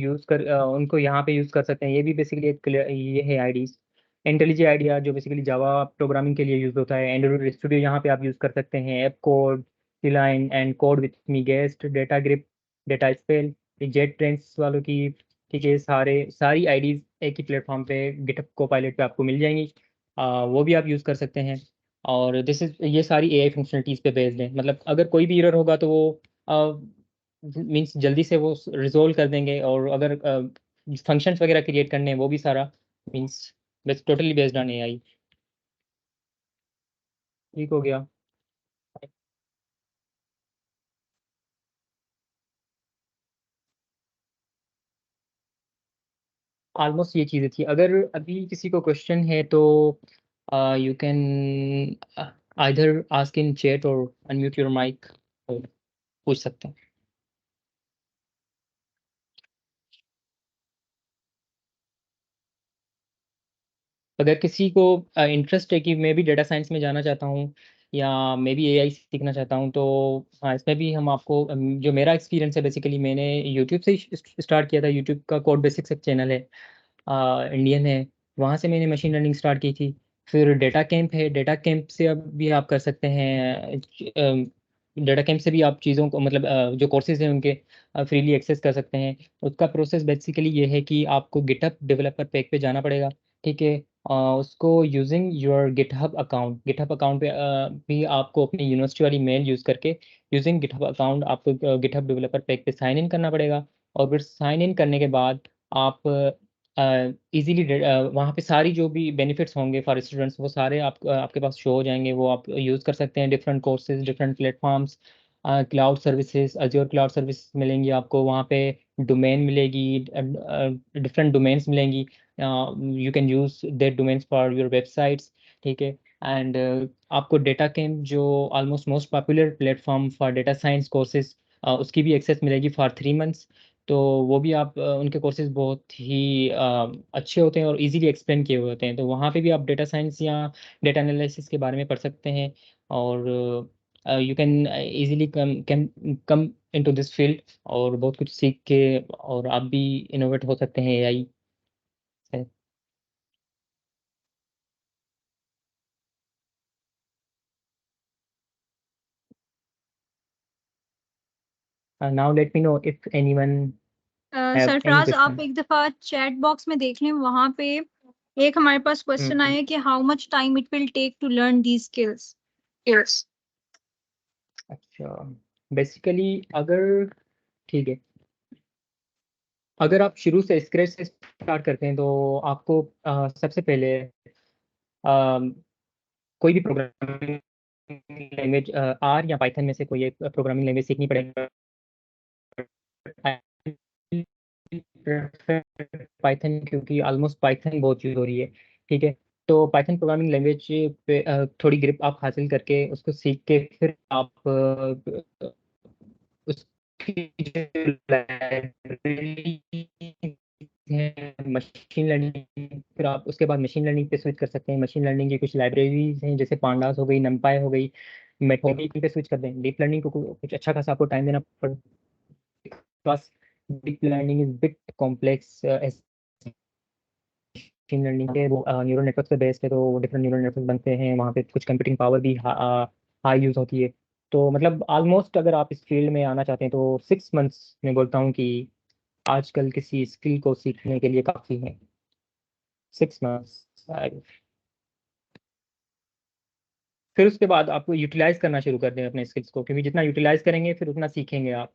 उनको यहाँ पे यूज़ कर सकते हैं। ये भी बेसिकली एक ये है आईडीज। इंटेलिजे आइडिया जो बेसिकली जावा प्रोग्रामिंग के लिए यूज़ होता है। एंड्रॉइड स्टूडियो यहाँ पे आप यूज़ कर सकते हैं। App code, line and code with me guest, data grip, data spell, jet trends वालों की, ठीक है। सारी आईडीज एक ही प्लेटफॉर्म पे गिटहब कोपायलट पे आपको मिल जाएंगी। वो भी आप यूज़ कर सकते हैं। और ये सारी एआई फंक्शनलिटीज़ पे बेस्ड है। मतलब अगर कोई भी एरर होगा तो वो मीन्स जल्दी से वो रिजोल्व कर देंगे। और अगर फंक्शंस वगैरह क्रिएट करने हैं वो भी सारा मीन्स बस टोटली बेस्ड ऑन एआई। ठीक हो गया। ऑलमोस्ट ये चीज़ें थी। अगर अभी किसी को क्वेश्चन है तो you can either ask in chat और अनम्यूट योर माइक, पूछ सकते हैं। अगर किसी को इंटरेस्ट है कि मैं भी डेटा साइंस में जाना चाहता हूँ या मैं भी एआई सीखना चाहता हूँ, तो हाँ इसमें भी हम आपको जो मेरा एक्सपीरियंस है, बेसिकली मैंने यूट्यूब से ही स्टार्ट किया था। यूट्यूब का कोड बेसिक्स एक चैनल है, इंडियन है। वहाँ से मैंने मशीन लर्निंग स्टार्ट की थी। फिर डेटा कैंप है, डेटा कैंप से अब भी आप कर सकते हैं। डेटा कैंप से भी आप चीज़ों को मतलब जो कोर्सेज हैं उनके फ्रीली एक्सेस कर सकते हैं। उसका प्रोसेस बेसिकली ये है कि आपको गिटहब डेवलपर पैक पे जाना पड़ेगा, ठीक है। उसको यूजिंग योर गिटहब अकाउंट पे भी आपको अपनी यूनिवर्सिटी वाली मेल यूज़ करके यूजिंग गिटहब अकाउंट आपको गिटहब डेवलपर पैक पे साइन इन करना पड़ेगा। और फिर साइन इन करने के बाद आप इजीली वहाँ पे सारी जो भी बेनिफिट्स होंगे फॉर स्टूडेंट्स वो सारे आपके पास शो हो जाएंगे। वो आप यूज़ कर सकते हैं। Different courses, different platforms, cloud services, Azure cloud service मिलेंगी आपको वहाँ पे। डोमेन मिलेगी, डिफरेंट डोमेन्स मिलेंगी। You can use their domains for your websites, ठीक है। एंड आपको डेटा कैम्प जो almost most popular platform for data science courses, उसकी भी एक्सेस मिलेगी फॉर 3 मंथ्स। तो वो भी आप उनके कोर्सेज बहुत ही अच्छे होते हैं और इजीली एक्सप्लेन किए हुए होते हैं। तो वहाँ पे भी आप डेटा साइंस या डेटा एनालिसिस के बारे में पढ़ सकते हैं। और you can easily come into this field और बहुत कुछ सीख के और आप भी इनोवेट हो सकते हैं एआई से। Now let me know if anyone have any Sarfaraz, आप क्वेश्चन। एक दफा चैट बॉक्स में देख लें, वहां पे एक हमारे पास क्वेश्चन आया है कि how much time it will take to learn these skills. अच्छा, बेसिकली अगर ठीक है, अगर आप शुरू से स्क्रैच से स्टार्ट करते हैं तो आपको सबसे पहले कोई भी प्रोग्रामिंग लैंग्वेज आर या पाइथन में से कोई एक प्रोग्रामिंग लैंग्वेज सीखनी पड़ेगी। पाइथन, क्योंकि ऑलमोस्ट पाइथन बहुत यूज हो रही है, ठीक है। तो पाइथन प्रोग्रामिंग लैंग्वेज पे थोड़ी ग्रिप आप हासिल करके उसको सीख के फिर आप उसकी मशीन लर्निंग, फिर आप उसके बाद मशीन लर्निंग पे स्विच कर सकते हैं। मशीन लर्निंग की कुछ लाइब्रेरीज हैं जैसे पांडास हो गई, नमपाई हो गई, मेथोडिक पे स्विच कर दें। डीप लर्निंग को कुछ अच्छा खासा आपको टाइम देना पड़ेगा। Deep learning is bit complex. Machine learning के वो न्यूरल नेटवर्क पे बेस्ड है, तो डिफरेंट न्यूरल नेटवर्क बनते हैं। वहाँ पे कुछ कंप्यूटिंग पावर भी हाई यूज़ होती है। तो मतलब ऑलमोस्ट अगर आप इस फील्ड में आना चाहते हैं तो 6 मंथ्स में बोलता हूँ कि आजकल किसी स्किल को सीखने के लिए काफ़ी है 6 मंथ्स। फिर उसके बाद आपको यूटिलाइज करना शुरू कर दें अपने स्किल्स को, क्योंकि जितना यूटिलाइज करेंगे फिर उतना सीखेंगे आप।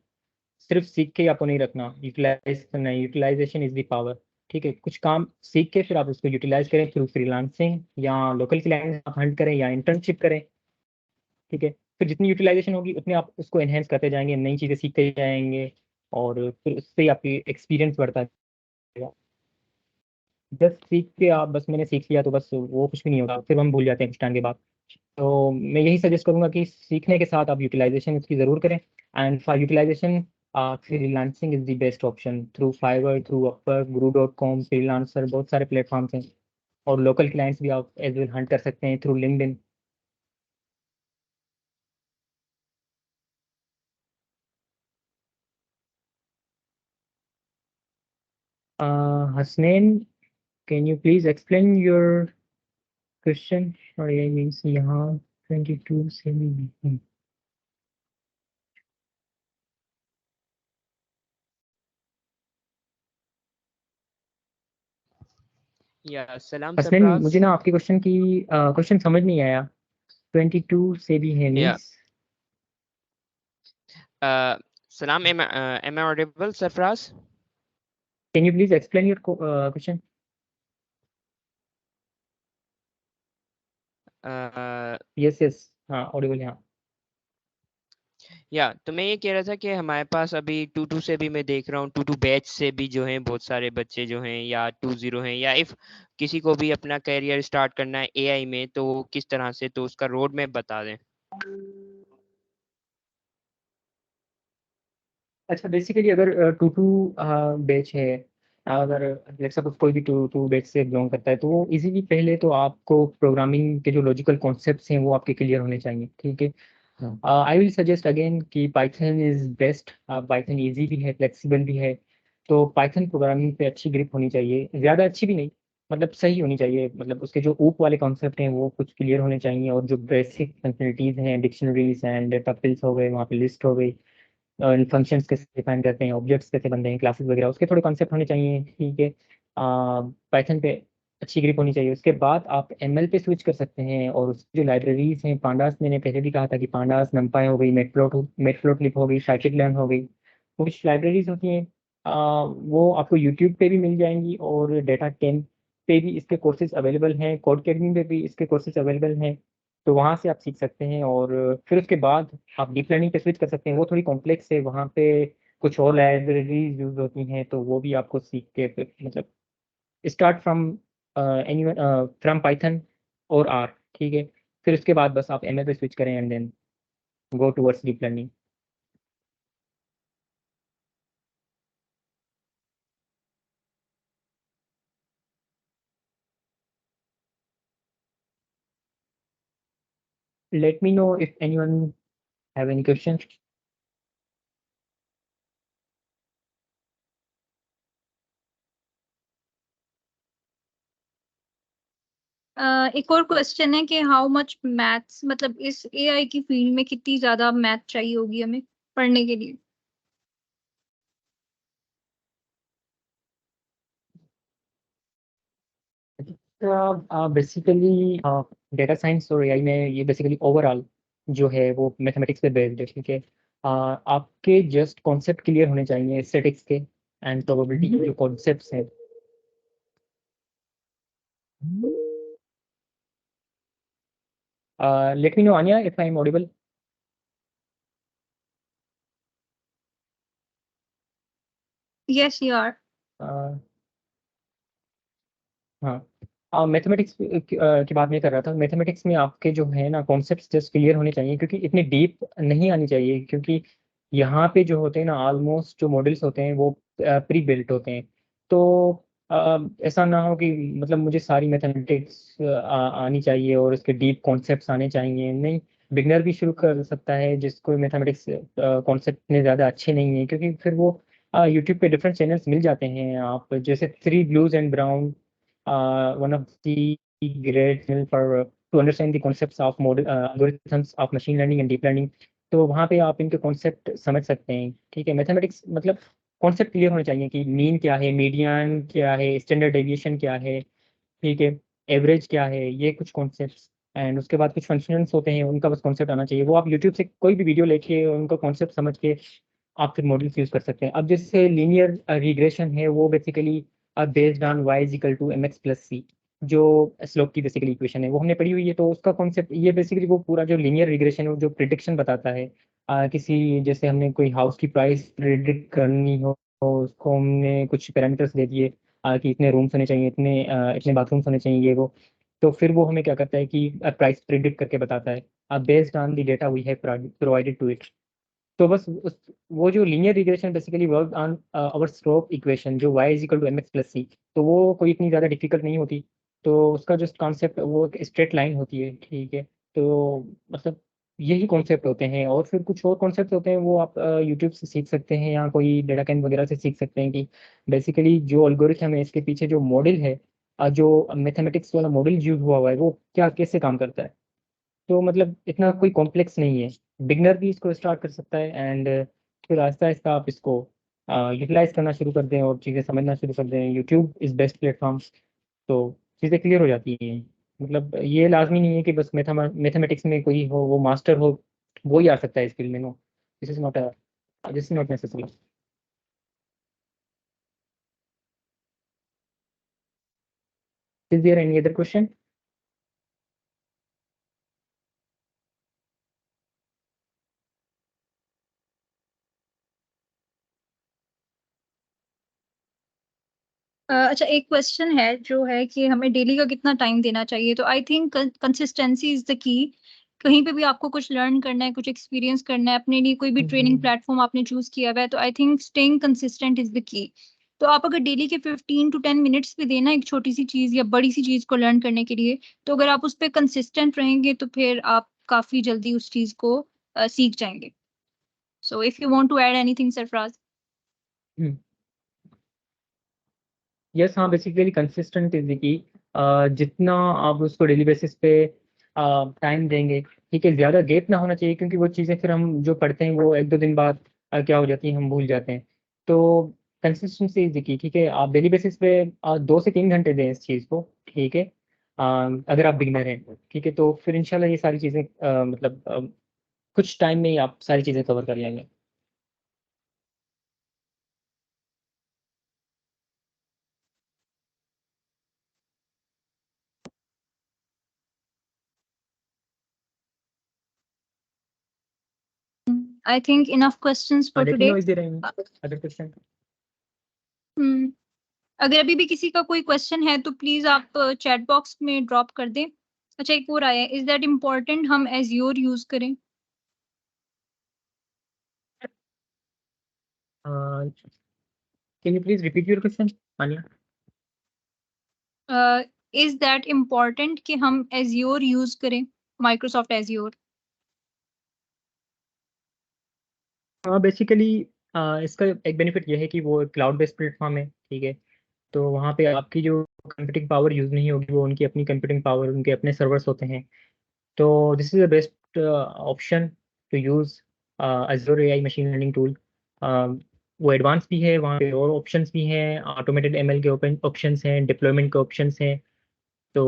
सिर्फ सीख के ही आपको नहीं रखना, यूटिलाइज करना है। यूटिलाइजेशन इज द पावर, ठीक है। कुछ काम सीख के फिर आप उसको यूटिलाइज करें थ्रू फ्रीलांसिंग या लोकल क्लाइंट आप हंट करें या इंटर्नशिप करें, ठीक है। फिर जितनी यूटिलाइजेशन होगी उतनी आप उसको एनहेंस करते जाएंगे, नई चीज़ें सीखते जाएंगे और फिर उससे ही आपकी एक्सपीरियंस बढ़ता जाएगा। जस्ट सीख के आप बस मैंने सीख लिया तो बस वो कुछ भी नहीं होगा, फिर हम भूल जाते हैं कुछ टाइम के बाद। तो मैं यही सजेस्ट करूंगा कि सीखने के साथ आप यूटिलाइजेशन इसकी ज़रूर करें। And for utilization freelancing is the best option through Fiverr, through Upwork, guru.com, freelancer, बहुत सारे प्लेटफॉर्म्स हैं। और लोकल क्लाइंट्स भी आप एज वेल हंट कर सकते हैं through LinkedIn. Hasnain, can you please explain your question? और ये मीन्स यहाँ 22 से भी या सलाम हसनैन, सरफराज। मुझे ना आपके क्वेश्चन समझ नहीं आया। 22 से भी है या मीन्स? सलाम, am I audible, Sarfaraz? Can you please explain your question? Yes yes, हाँ ऑडिबल है, हाँ। या तो मैं ये कह रहा था कि हमारे पास अभी 22 से भी मैं देख रहा हूँ, 22 बैच से भी जो हैं बहुत सारे बच्चे जो हैं, या 20 हैं, या इफ किसी को भी अपना करियर स्टार्ट करना है एआई में तो वो किस तरह से, तो उसका रोड मैप बता दें। अच्छा, बेसिकली अगर टू टू बैच है, अगर लेट्स सपोज कोई भी टू टू बैच से बिलोंग करता है, तो वो इजीली पहले तो आपको प्रोग्रामिंग के जो लॉजिकल कॉन्सेप्ट्स हैं वो आपके क्लियर होने चाहिए, ठीक है। आई विल सजेस्ट अगेन कि Python is best. Python easy भी है, फ्लेक्सिबल भी है। तो पाइथन प्रोग्रामिंग पे अच्छी ग्रिप होनी चाहिए, ज़्यादा अच्छी भी नहीं, मतलब सही होनी चाहिए। मतलब उसके जो ऊप वाले कॉन्सेप्ट हैं वो कुछ क्लियर होने चाहिए, और जो बेसिक फंक्शनलिटीज़ हैं, डिक्शनरीज एंड टपल्स हो गए, वहाँ पे लिस्ट हो गई, फंक्शंस कैसे डिफाइन करते हैं, ऑब्जेक्ट्स कैसे बनते हैं, क्लासेस वगैरह, उसके थोड़े कॉन्सेप्ट होने चाहिए, ठीक है। पाइथन पे अच्छी ग्रिप होनी चाहिए। उसके बाद आप एमएल पे स्विच कर सकते हैं, और उसकी जो लाइब्रेरीज हैं, पांडास, मैंने पहले भी कहा था कि पांडास, नमपाई हो गई, मेटप्लोट्लिब हो गई, scikit-learn हो गई, वो कुछ लाइब्रेरीज होती हैं। वो आपको यूट्यूब पे भी मिल जाएंगी, और डेटा कैम्प पे भी इसके कोर्सेज अवेलेबल हैं, कोड अकेडमी पे भी इसके कोर्सेज अवेलेबल हैं। तो वहाँ से आप सीख सकते हैं, और फिर उसके बाद आप डीप लर्निंग पे स्विच कर सकते हैं। वो थोड़ी कॉम्प्लेक्स है, वहाँ पे कुछ और लाइब्रेरीज यूज होती हैं, तो वो भी आपको सीख के फिर मतलब start from any from Python और आर, ठीक है। फिर उसके बाद बस आप एमएल पे स्विच करें and then go towards deep learning. Let me know if anyone have any questions. एक और क्वेश्चन है कि हाउ मच मैथ्स, मतलब इस एआई की फील्ड में कितनी ज्यादा मैथ चाहिए होगी हमें पढ़ने के लिए? बेसिकली डेटा साइंस और एआई में ये बेसिकली ओवरऑल जो है वो मैथमेटिक्स पे बेस्ड है, ठीक है। आपके जस्ट कॉन्सेप्ट क्लियर होने चाहिए स्टैटिक्स के एंड प्रोबेबिलिटी के जो कॉन्सेप्ट्स हैं। Let me know Aaniya if I am audible. Yes you are. हाँ, मैथमेटिक्स की बात नहीं कर रहा था। मैथमेटिक्स में आपके जो है ना कॉन्सेप्ट्स जस्ट क्लियर होने चाहिए, क्योंकि इतनी डीप नहीं आनी चाहिए, क्योंकि यहाँ पे जो होते हैं ना ऑलमोस्ट जो मॉडल्स होते हैं वो प्री बिल्ट होते हैं। तो ऐसा ना हो कि मतलब मुझे सारी मैथमेटिक्स आनी चाहिए और उसके डीप कॉन्सेप्ट्स आने चाहिए, नहीं। बिगनर भी शुरू कर सकता है जिसको मैथमेटिक्स कॉन्सेप्ट इतने ज़्यादा अच्छे नहीं है, क्योंकि फिर वो यूट्यूब पे डिफरेंट चैनल्स मिल जाते हैं। आप जैसे three blues and brown, one of the great channel for to understand the concepts of model algorithms of machine learning and deep learning। तो वहाँ पे आप इनके कॉन्सेप्ट समझ सकते हैं, ठीक है। मैथमेटिक्स मतलब कॉन्सेप्ट क्लियर होने चाहिए कि मीन क्या है, मीडियन क्या है, स्टैंडर्ड डेविएशन क्या है, ठीक है, एवरेज क्या है, ये कुछ कॉन्सेप्ट्स। एंड उसके बाद कुछ फंक्शंस होते हैं, उनका बस कॉन्सेप्ट आना चाहिए। वो आप यूट्यूब से कोई भी वीडियो लेके उनका कॉन्सेप्ट समझ के आप फिर मॉडल्स यूज कर सकते हैं। अब जैसे लीनियर रिग्रेशन है, वो basically based on y is equal to mx plus C, जो स्लोप की बेसिकली इक्वेशन है, वो हमने पढ़ी हुई है। तो उसका कॉन्सेप्ट ये बेसिकली वो पूरा जो लीनियर रिग्रेशन है, जो प्रिडिक्शन बताता है किसी, जैसे हमने कोई हाउस की प्राइस प्रिडिक्ट करनी हो, तो उसको हमने कुछ पैरामीटर्स दे दिए, कि इतने रूम्स होने चाहिए, इतने बाथरूम्स होने चाहिए, ये वो। तो फिर वो हमें क्या करता है कि प्राइस प्रिडिक्ट करके बताता है based on the data we have provided to it. तो बस वो जो linear regression basically work on our slope equation, जो y is equal to mx+c। तो वो कोई इतनी ज़्यादा डिफिकल्ट नहीं होती। तो उसका जो कॉन्सेप्ट वो एक स्ट्रेट लाइन होती है, ठीक है। तो मतलब यही कॉन्सेप्ट होते हैं, और फिर कुछ और कॉन्सेप्ट होते हैं वो आप यूट्यूब से सीख सकते हैं या कोई डेटा कैन वगैरह से सीख सकते हैं कि बेसिकली जो एल्गोरिथम है इसके पीछे जो मॉडल है, जो मैथमेटिक्स वाला मॉडल यूज हुआ है वो क्या कैसे काम करता है। तो मतलब इतना कोई कॉम्प्लेक्स नहीं है, बिगनर भी इसको स्टार्ट कर सकता है। एंड फिर आहिस्ता आहिस्ता आप इसको यूटिलाइज करना शुरू कर दें और चीज़ें समझना शुरू कर दें। YouTube is best platform. तो चीज़ें क्लियर हो जाती हैं। मतलब ये लाजमी नहीं है कि बस मैथमेटिक्स में कोई हो, वो मास्टर हो, वो ही आ सकता है इस फील्ड में। No, this is not necessary. Is there any other question? अच्छा, एक क्वेश्चन है जो है कि हमें डेली का कितना टाइम देना चाहिए। तो I think consistency is the key. कहीं पे भी आपको कुछ लर्न करना है, कुछ एक्सपीरियंस करना है, अपने लिए कोई भी ट्रेनिंग प्लेटफॉर्म आपने चूज किया हुआ है, तो I think staying consistent is the key. तो आप अगर डेली के 15 to 10 मिनट्स भी देना एक छोटी सी चीज या बड़ी सी चीज को लर्न करने के लिए, तो अगर आप उस पर कंसिस्टेंट रहेंगे तो फिर आप काफी जल्दी उस चीज को सीख जाएंगे। So if you want to add anything Sarfaraz. Yes, हाँ, बेसिकली कंसिस्टेंट इज की। जितना आप उसको डेली बेसिस पे टाइम देंगे, ठीक है, ज़्यादा गैप ना होना चाहिए, क्योंकि वो चीज़ें फिर हम जो पढ़ते हैं वो एक दो दिन बाद क्या हो जाती हैं, हम भूल जाते हैं। तो कंसिस्टेंसी इज की, ठीक है। आप डेली बेसिस पे 2 से 3 घंटे दें इस चीज़ को, ठीक है। अगर आप बिगनर हैं, ठीक है, तो फिर इंशाल्लाह ये सारी चीज़ें मतलब कुछ टाइम में ही आप सारी चीज़ें कवर कर लेंगे। I think enough questions for let me today. No is there any other question? Hmm, अगर अभी भी किसी का कोई क्वेश्चन है तो प्लीज आप चैट बॉक्स में ड्रॉप कर दें। अच्छा, एक और आया है, इज दैट इम्पोर्टेंट हम एज्योर यूज करें? Can you please repeat your question, Aaniya? Is that important कि हम एज्योर यूज करें, माइक्रोसॉफ्ट एज्योर? हाँ, बेसिकली इसका एक बेनिफिट ये है कि वो क्लाउड बेस्ड प्लेटफॉर्म है, ठीक है। तो वहाँ पे आपकी जो कंप्यूटिंग पावर यूज़ नहीं होगी, वो उनकी अपनी कंप्यूटिंग पावर, उनके अपने सर्वर्स होते हैं। तो this is the best option to use Azure AI machine learning tool. वो एडवांस भी है, वहाँ पे और ऑप्शंस भी हैं, ऑटोमेटेड ML के ओपन ऑप्शंस हैं, डिप्लॉयमेंट के ऑप्शंस हैं। तो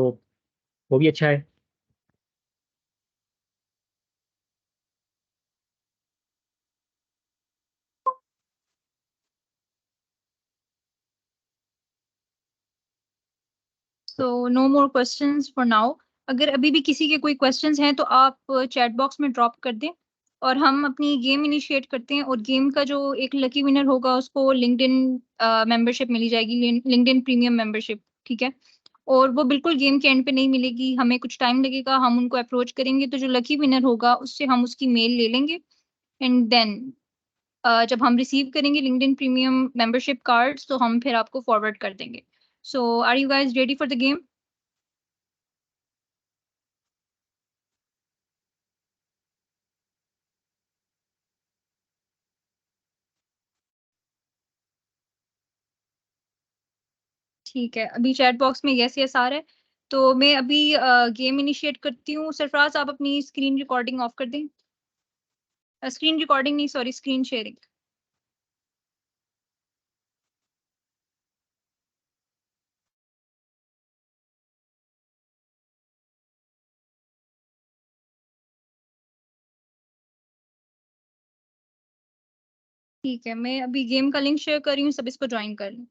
वो भी अच्छा है। So no more questions for now. अगर अभी भी किसी के कोई क्वेश्चंस हैं तो आप चैट बॉक्स में ड्रॉप कर दें, और हम अपनी गेम इनिशिएट करते हैं। और गेम का जो एक लकी विनर होगा उसको लिंक्डइन मेंबरशिप मिली जाएगी, लिंक्डइन प्रीमियम मेंबरशिप, ठीक है। और वो बिल्कुल गेम के एंड पे नहीं मिलेगी, हमें कुछ टाइम लगेगा, हम उनको अप्रोच करेंगे, तो जो लकी विनर होगा उससे हम उसकी मेल ले लेंगे। एंड देन जब हम रिसीव करेंगे लिंक्डइन प्रीमियम मेंबरशिप कार्ड्स तो हम फिर आपको फॉरवर्ड कर देंगे। So are you guys ready for the game? ठीक है, अभी चैट बॉक्स में यस यस आ रहा है। तो मैं अभी गेम इनिशिएट करती हूँ। सरफराज, आप अपनी स्क्रीन रिकॉर्डिंग ऑफ कर दें। स्क्रीन रिकॉर्डिंग नहीं, सॉरी, स्क्रीन शेयरिंग। ठीक है, मैं अभी गेम का लिंक शेयर कर रही हूँ, सब इसको ज्वाइन कर लें।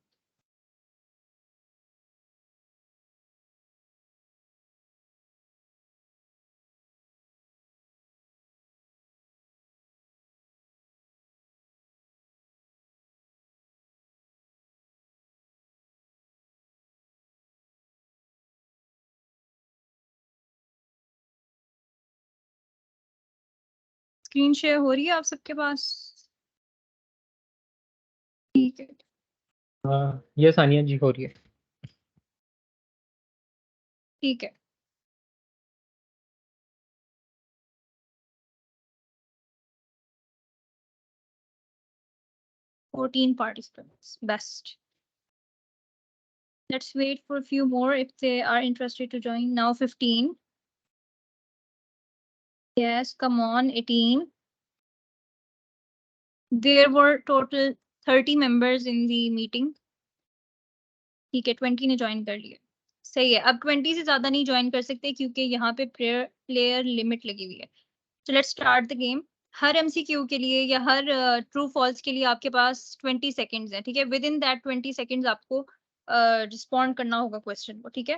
स्क्रीन शेयर हो रही है आप सबके पास? ठीक है। ये सानिया जी हो रही है। ठीक है। $14 participants. Best. Let's wait for a few more if they are interested to join. Now 15. Yes, come on, 18. There were total 30 members in the meeting. ठीक है, 20 ने ज्वाइन कर लिया। सही है, अब 20 से ज्यादा नहीं ज्वाइन कर सकते क्योंकि यहाँ पे प्लेयर लिमिट लगी हुई है। So let's start the game. Her MCQ के लिए या हर ट्रू फॉल्स के लिए आपके पास 20 सेकेंड्स है, ठीक है। विद इन दैट 20 सेकेंड्स आपको रिस्पॉन्ड करना होगा क्वेश्चन को, ठीक है।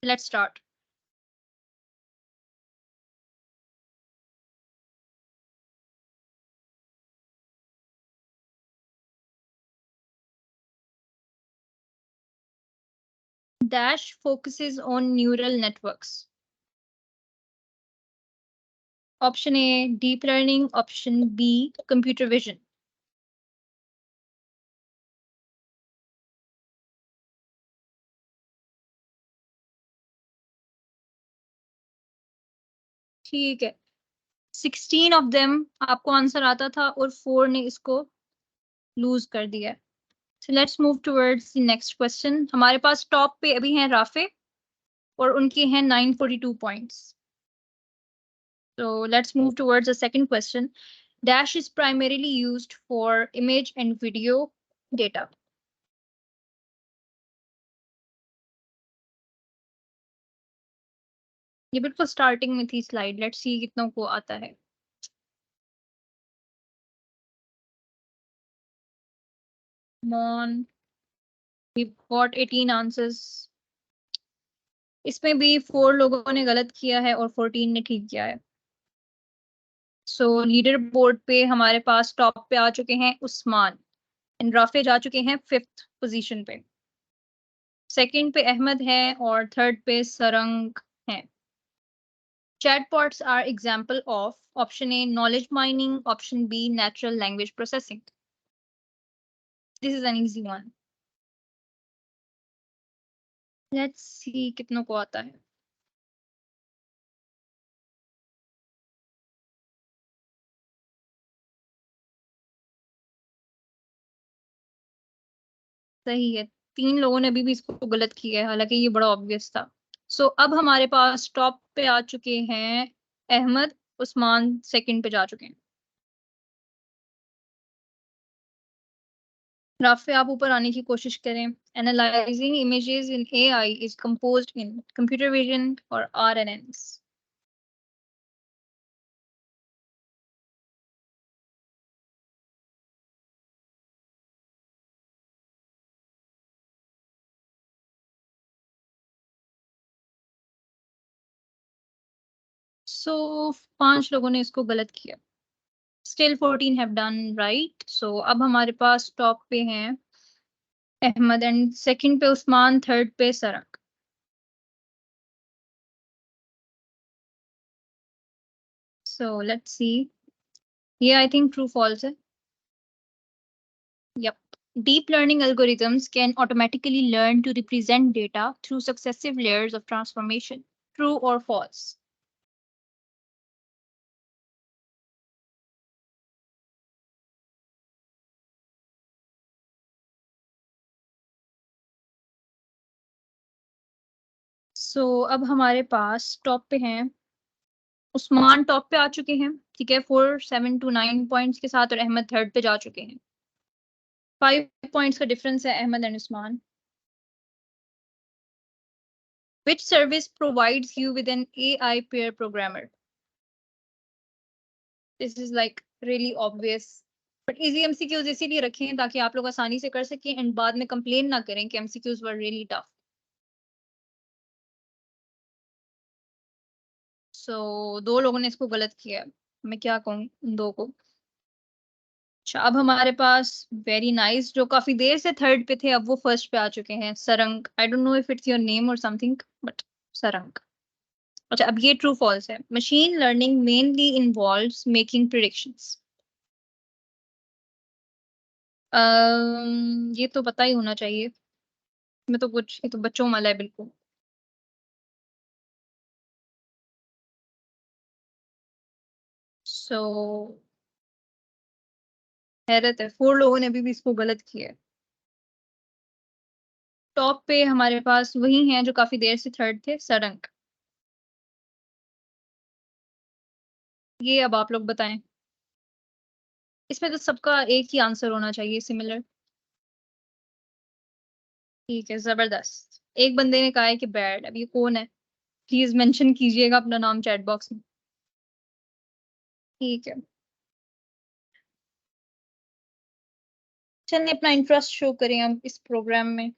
Let's start. Dash focuses on neural networks. Option A, deep learning. Option B, computer vision. ठीक है, 16 ऑफ देम आपको आंसर आता था और 4 ने इसको लूज कर दिया। So let's move towards the next question. हमारे पास टॉप पे अभी हैं राफे और उनके हैं 942 points. So let's move towards the second question. Dash is primarily used for image and video data. ये बिल्कुल स्टार्टिंग में थी स्लाइड। लेट्स सी कितनों को आता है। Come on, we've got 18 answers. इसमें भी 4 लोगों ने गलत किया है और 14 ने ठीक किया है। सो लीडर बोर्ड पे हमारे पास टॉप पे आ चुके हैं उस्मान एंड राफे जा चुके हैं 5th पोजीशन पे। सेकंड पे अहमद है और थर्ड पे सरंग है। Chatbots are example of option A, knowledge mining, option B, natural language processing. This is an easy one. Let's see कितनों को आता है। सही है, 3 लोगों ने अभी भी इसको गलत किया है, हालांकि ये बड़ा ऑब्वियस था। सो अब हमारे पास टॉप पे आ चुके हैं अहमद, उस्मान सेकंड पे जा चुके हैं। राफे आप ऊपर आने की कोशिश करें। Analysing images in AI is composed in computer vision और RNNs. सो 5 लोगों ने इसको गलत किया। Still 14 have done right. So अब हमारे पास टॉप पे हैं अहमद एंड सेकंड पे उस्मान, थर्ड पे सरक। सो लेट्स सी, ये आई थिंक ट्रू फॉल्स है। Yep. Deep learning algorithms can automatically learn to represent data through successive layers of transformation. True or false? So अब हमारे पास टॉप पे हैं उस्मान, टॉप पे आ चुके हैं, ठीक है, 4,729 पॉइंट्स के साथ, और अहमद थर्ड पे जा चुके हैं। 5 पॉइंट्स का डिफरेंस है Ahmad and Usman. Which service provides you with an AI pair programmer? This is like really obvious. But easy MCQs इसीलिए रखे हैं ताकि आप लोग आसानी से कर सकें एंड बाद में कंप्लेन ना करें कि MCQs were really tough. So 2 लोगों ने इसको गलत किया, मैं क्या कहूँ उन 2 को। अच्छा, अब हमारे पास वेरी नाइस, जो काफी देर से थर्ड पे थे अब वो फर्स्ट पे आ चुके हैं, Sarang. I don't know if it's your name और समथिंग, बट सरंग। अच्छा, अब ये ट्रू फॉल्स है। Machine learning mainly involves making predictions. ये तो पता ही होना चाहिए। मैं तो कुछ, ये तो बच्चों वाला है बिल्कुल। सो हैरत है, 4 लोगों ने अभी भी इसको गलत किया है। टॉप पे हमारे पास वही हैं जो काफी देर से थर्ड थे, सरंग। ये अब आप लोग बताएं। इसमें तो सबका एक ही आंसर होना चाहिए, सिमिलर। ठीक है, जबरदस्त। एक बंदे ने कहा है कि बैड। अब ये कौन है? प्लीज मेंशन कीजिएगा अपना नाम चैट बॉक्स में। ठीक है, चलिए अपना इंटरेस्ट शो करें हम इस प्रोग्राम में।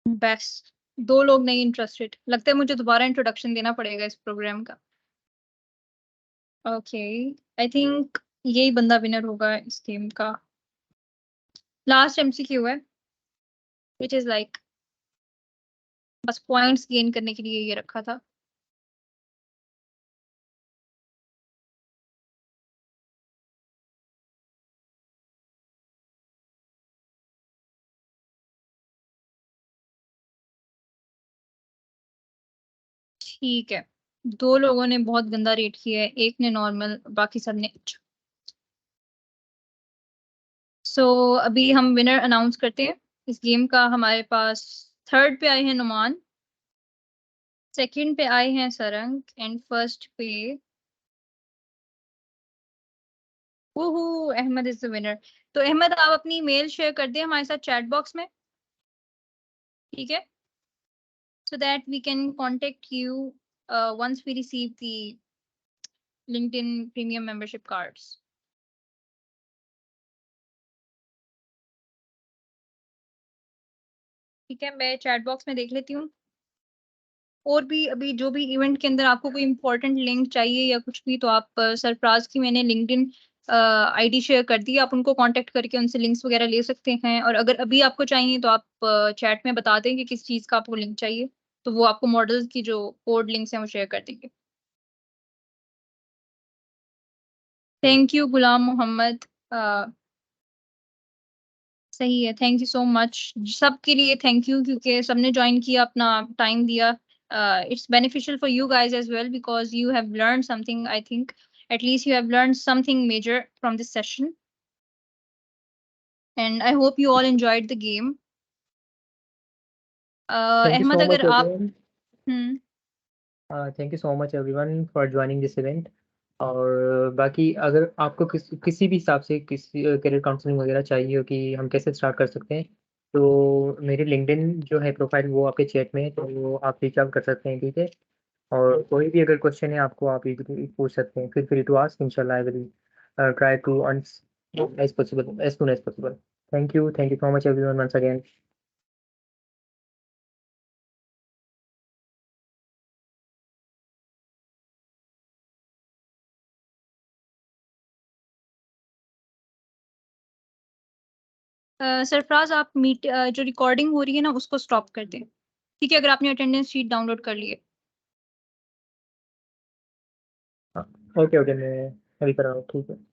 बेस्ट। 2 लोग नहीं इंटरेस्टेड। लगता है मुझे दोबारा इंट्रोडक्शन देना पड़ेगा इस प्रोग्राम का। ओके, आई थिंक यही बंदा विनर होगा इस टीम का। लास्ट एमसीक्यू है, विच इज लाइक बस पॉइंट्स गेन करने के लिए ये रखा था। ठीक है, 2 लोगों ने बहुत गंदा रेट किया है, एक ने नॉर्मल, बाकी सब ने अच्छा। सो अभी हम विनर अनाउंस करते हैं इस गेम का। हमारे पास थर्ड पे आए हैं नुमान, सेकंड पे आए हैं सरंग, एंड फर्स्ट पे ओहो अहमद इज द विनर। तो अहमद, आप अपनी मेल शेयर कर दें हमारे साथ चैट बॉक्स में, ठीक है? so that we can contact you once we receive the LinkedIn premium membership cards. ठीक है, मैं चैट बॉक्स में देख लेती हूँ। और भी अभी जो भी इवेंट के अंदर आपको कोई इंपॉर्टेंट लिंक चाहिए या कुछ भी, तो आप सरफराज की मैंने लिंक्डइन आईडी शेयर कर दी, आप उनको कांटेक्ट करके उनसे लिंक्स वगैरह ले सकते हैं। और अगर अभी आपको चाहिए तो आप चैट में बता दें कि किस चीज़ का आपको लिंक चाहिए, तो वो आपको मॉडल्स की जो कोड लिंक्स हैं वो शेयर कर देंगे। थैंक यू गुलाम मोहम्मद। सही है, थैंक यू सो मच सबके लिए। थैंक यू क्योंकि सबने ज्वाइन किया, अपना टाइम दिया। It's beneficial for you guys as well because you have learn something. I think at least you have learned something major from this session, and I hope you all enjoyed the game. Thank you Ahmed, so much, अगर आप everyone. Thank you so much, everyone, for joining this event. और बाकी अगर आपको किसी भी हिसाब से किसी करियर काउंसलिंग वगैरह चाहिए हो कि हम कैसे स्टार्ट कर सकते हैं, तो मेरे लिंक्डइन जो है प्रोफाइल वो आपके चैट में है, तो वो आप रीच आउट कर सकते हैं, ठीक है? और कोई भी अगर क्वेश्चन है आपको, आप easily पूछ सकते हैं। फील फ्री टू आस्क, इंशाल्लाह I will try to answer as possible, as soon as possible. Thank you so much everyone once again. Sarfaraz, आप जो रिकॉर्डिंग हो रही है ना उसको स्टॉप कर दें, ठीक है? अगर आपने अटेंडेंस शीट डाउनलोड कर ली है। ओके मैं अभी कर रहा हूँ, ठीक है।